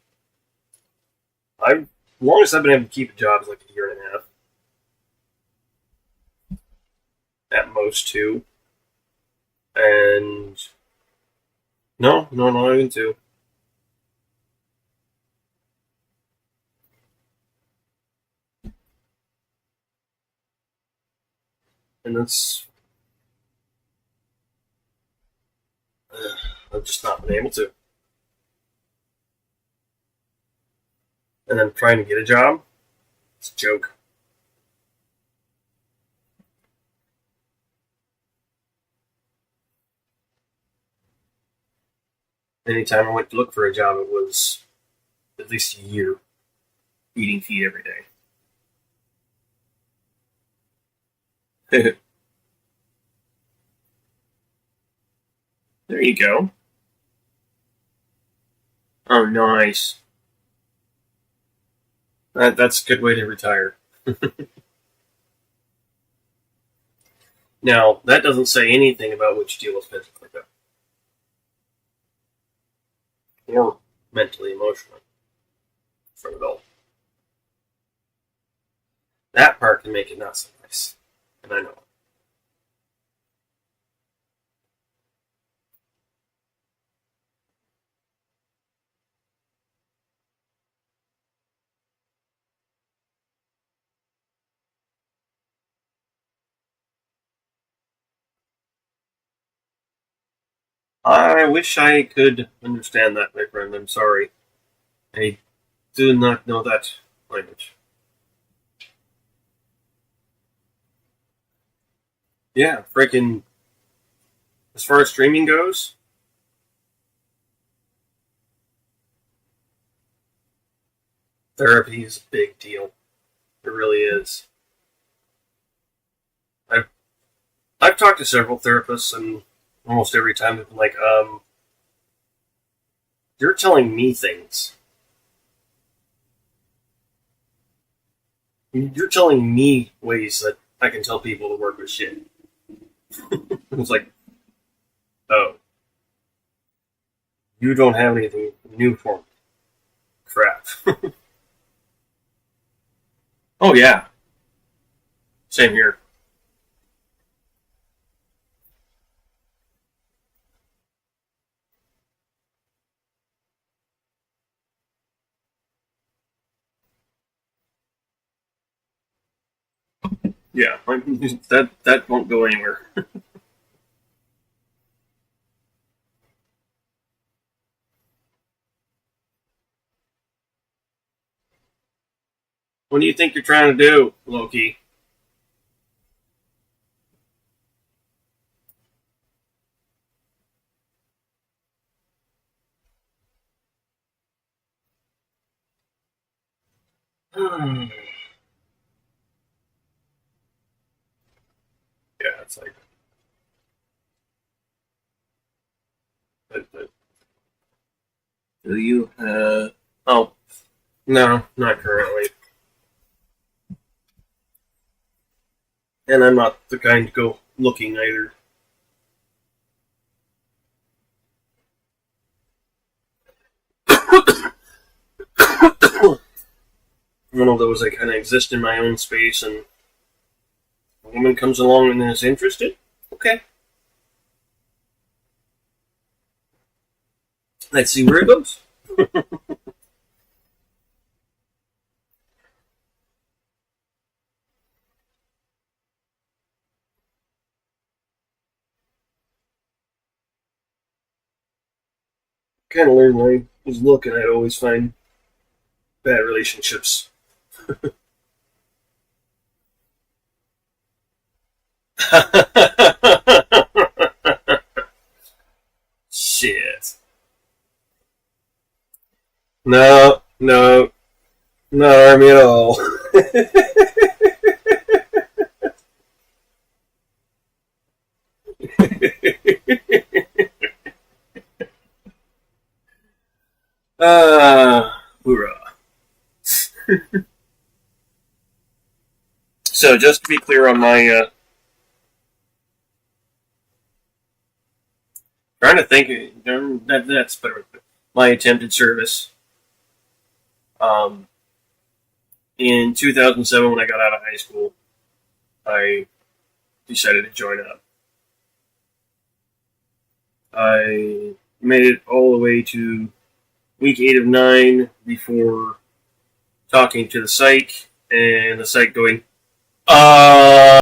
I've longest I've been able to keep a job is like a year and a half. At most 2. And no, not even 2. And that's I've just not been able to. And then trying to get a job, it's a joke. Anytime I went to look for a job, it was at least a year eating feet every day. There you go. Oh, nice. That's a good way to retire. Now, that doesn't say anything about what you deal with physically, though. Or mentally, emotionally, for an adult. That part can make it not so nice. And I know it. I wish I could understand that, my friend. I'm sorry. I do not know that language. Yeah, freaking. As far as streaming goes, therapy is a big deal. It really is. I've talked to several therapists, and almost every time they've been like, you're telling me things. You're telling me ways that I can tell people to work with shit. It's like, oh, you don't have anything new for me. Crap. Oh, yeah. Same here. Yeah, that won't go anywhere. What do you think you're trying to do, Loki? Yeah, it's like, do you have? Oh, no, not currently. And I'm not the kind to go looking either. One of those I kind of exist in my own space, and a woman comes along and is interested. Okay, let's see where it goes. Kind of learned when I was looking, I'd always find bad relationships. Shit. No, no, not army at all. Hoorah. So, just to be clear on my, trying to think, that's better. My attempted service. In 2007, when I got out of high school, I decided to join up. I made it all the way to week 8 of 9 before talking to the psych, and the psych going,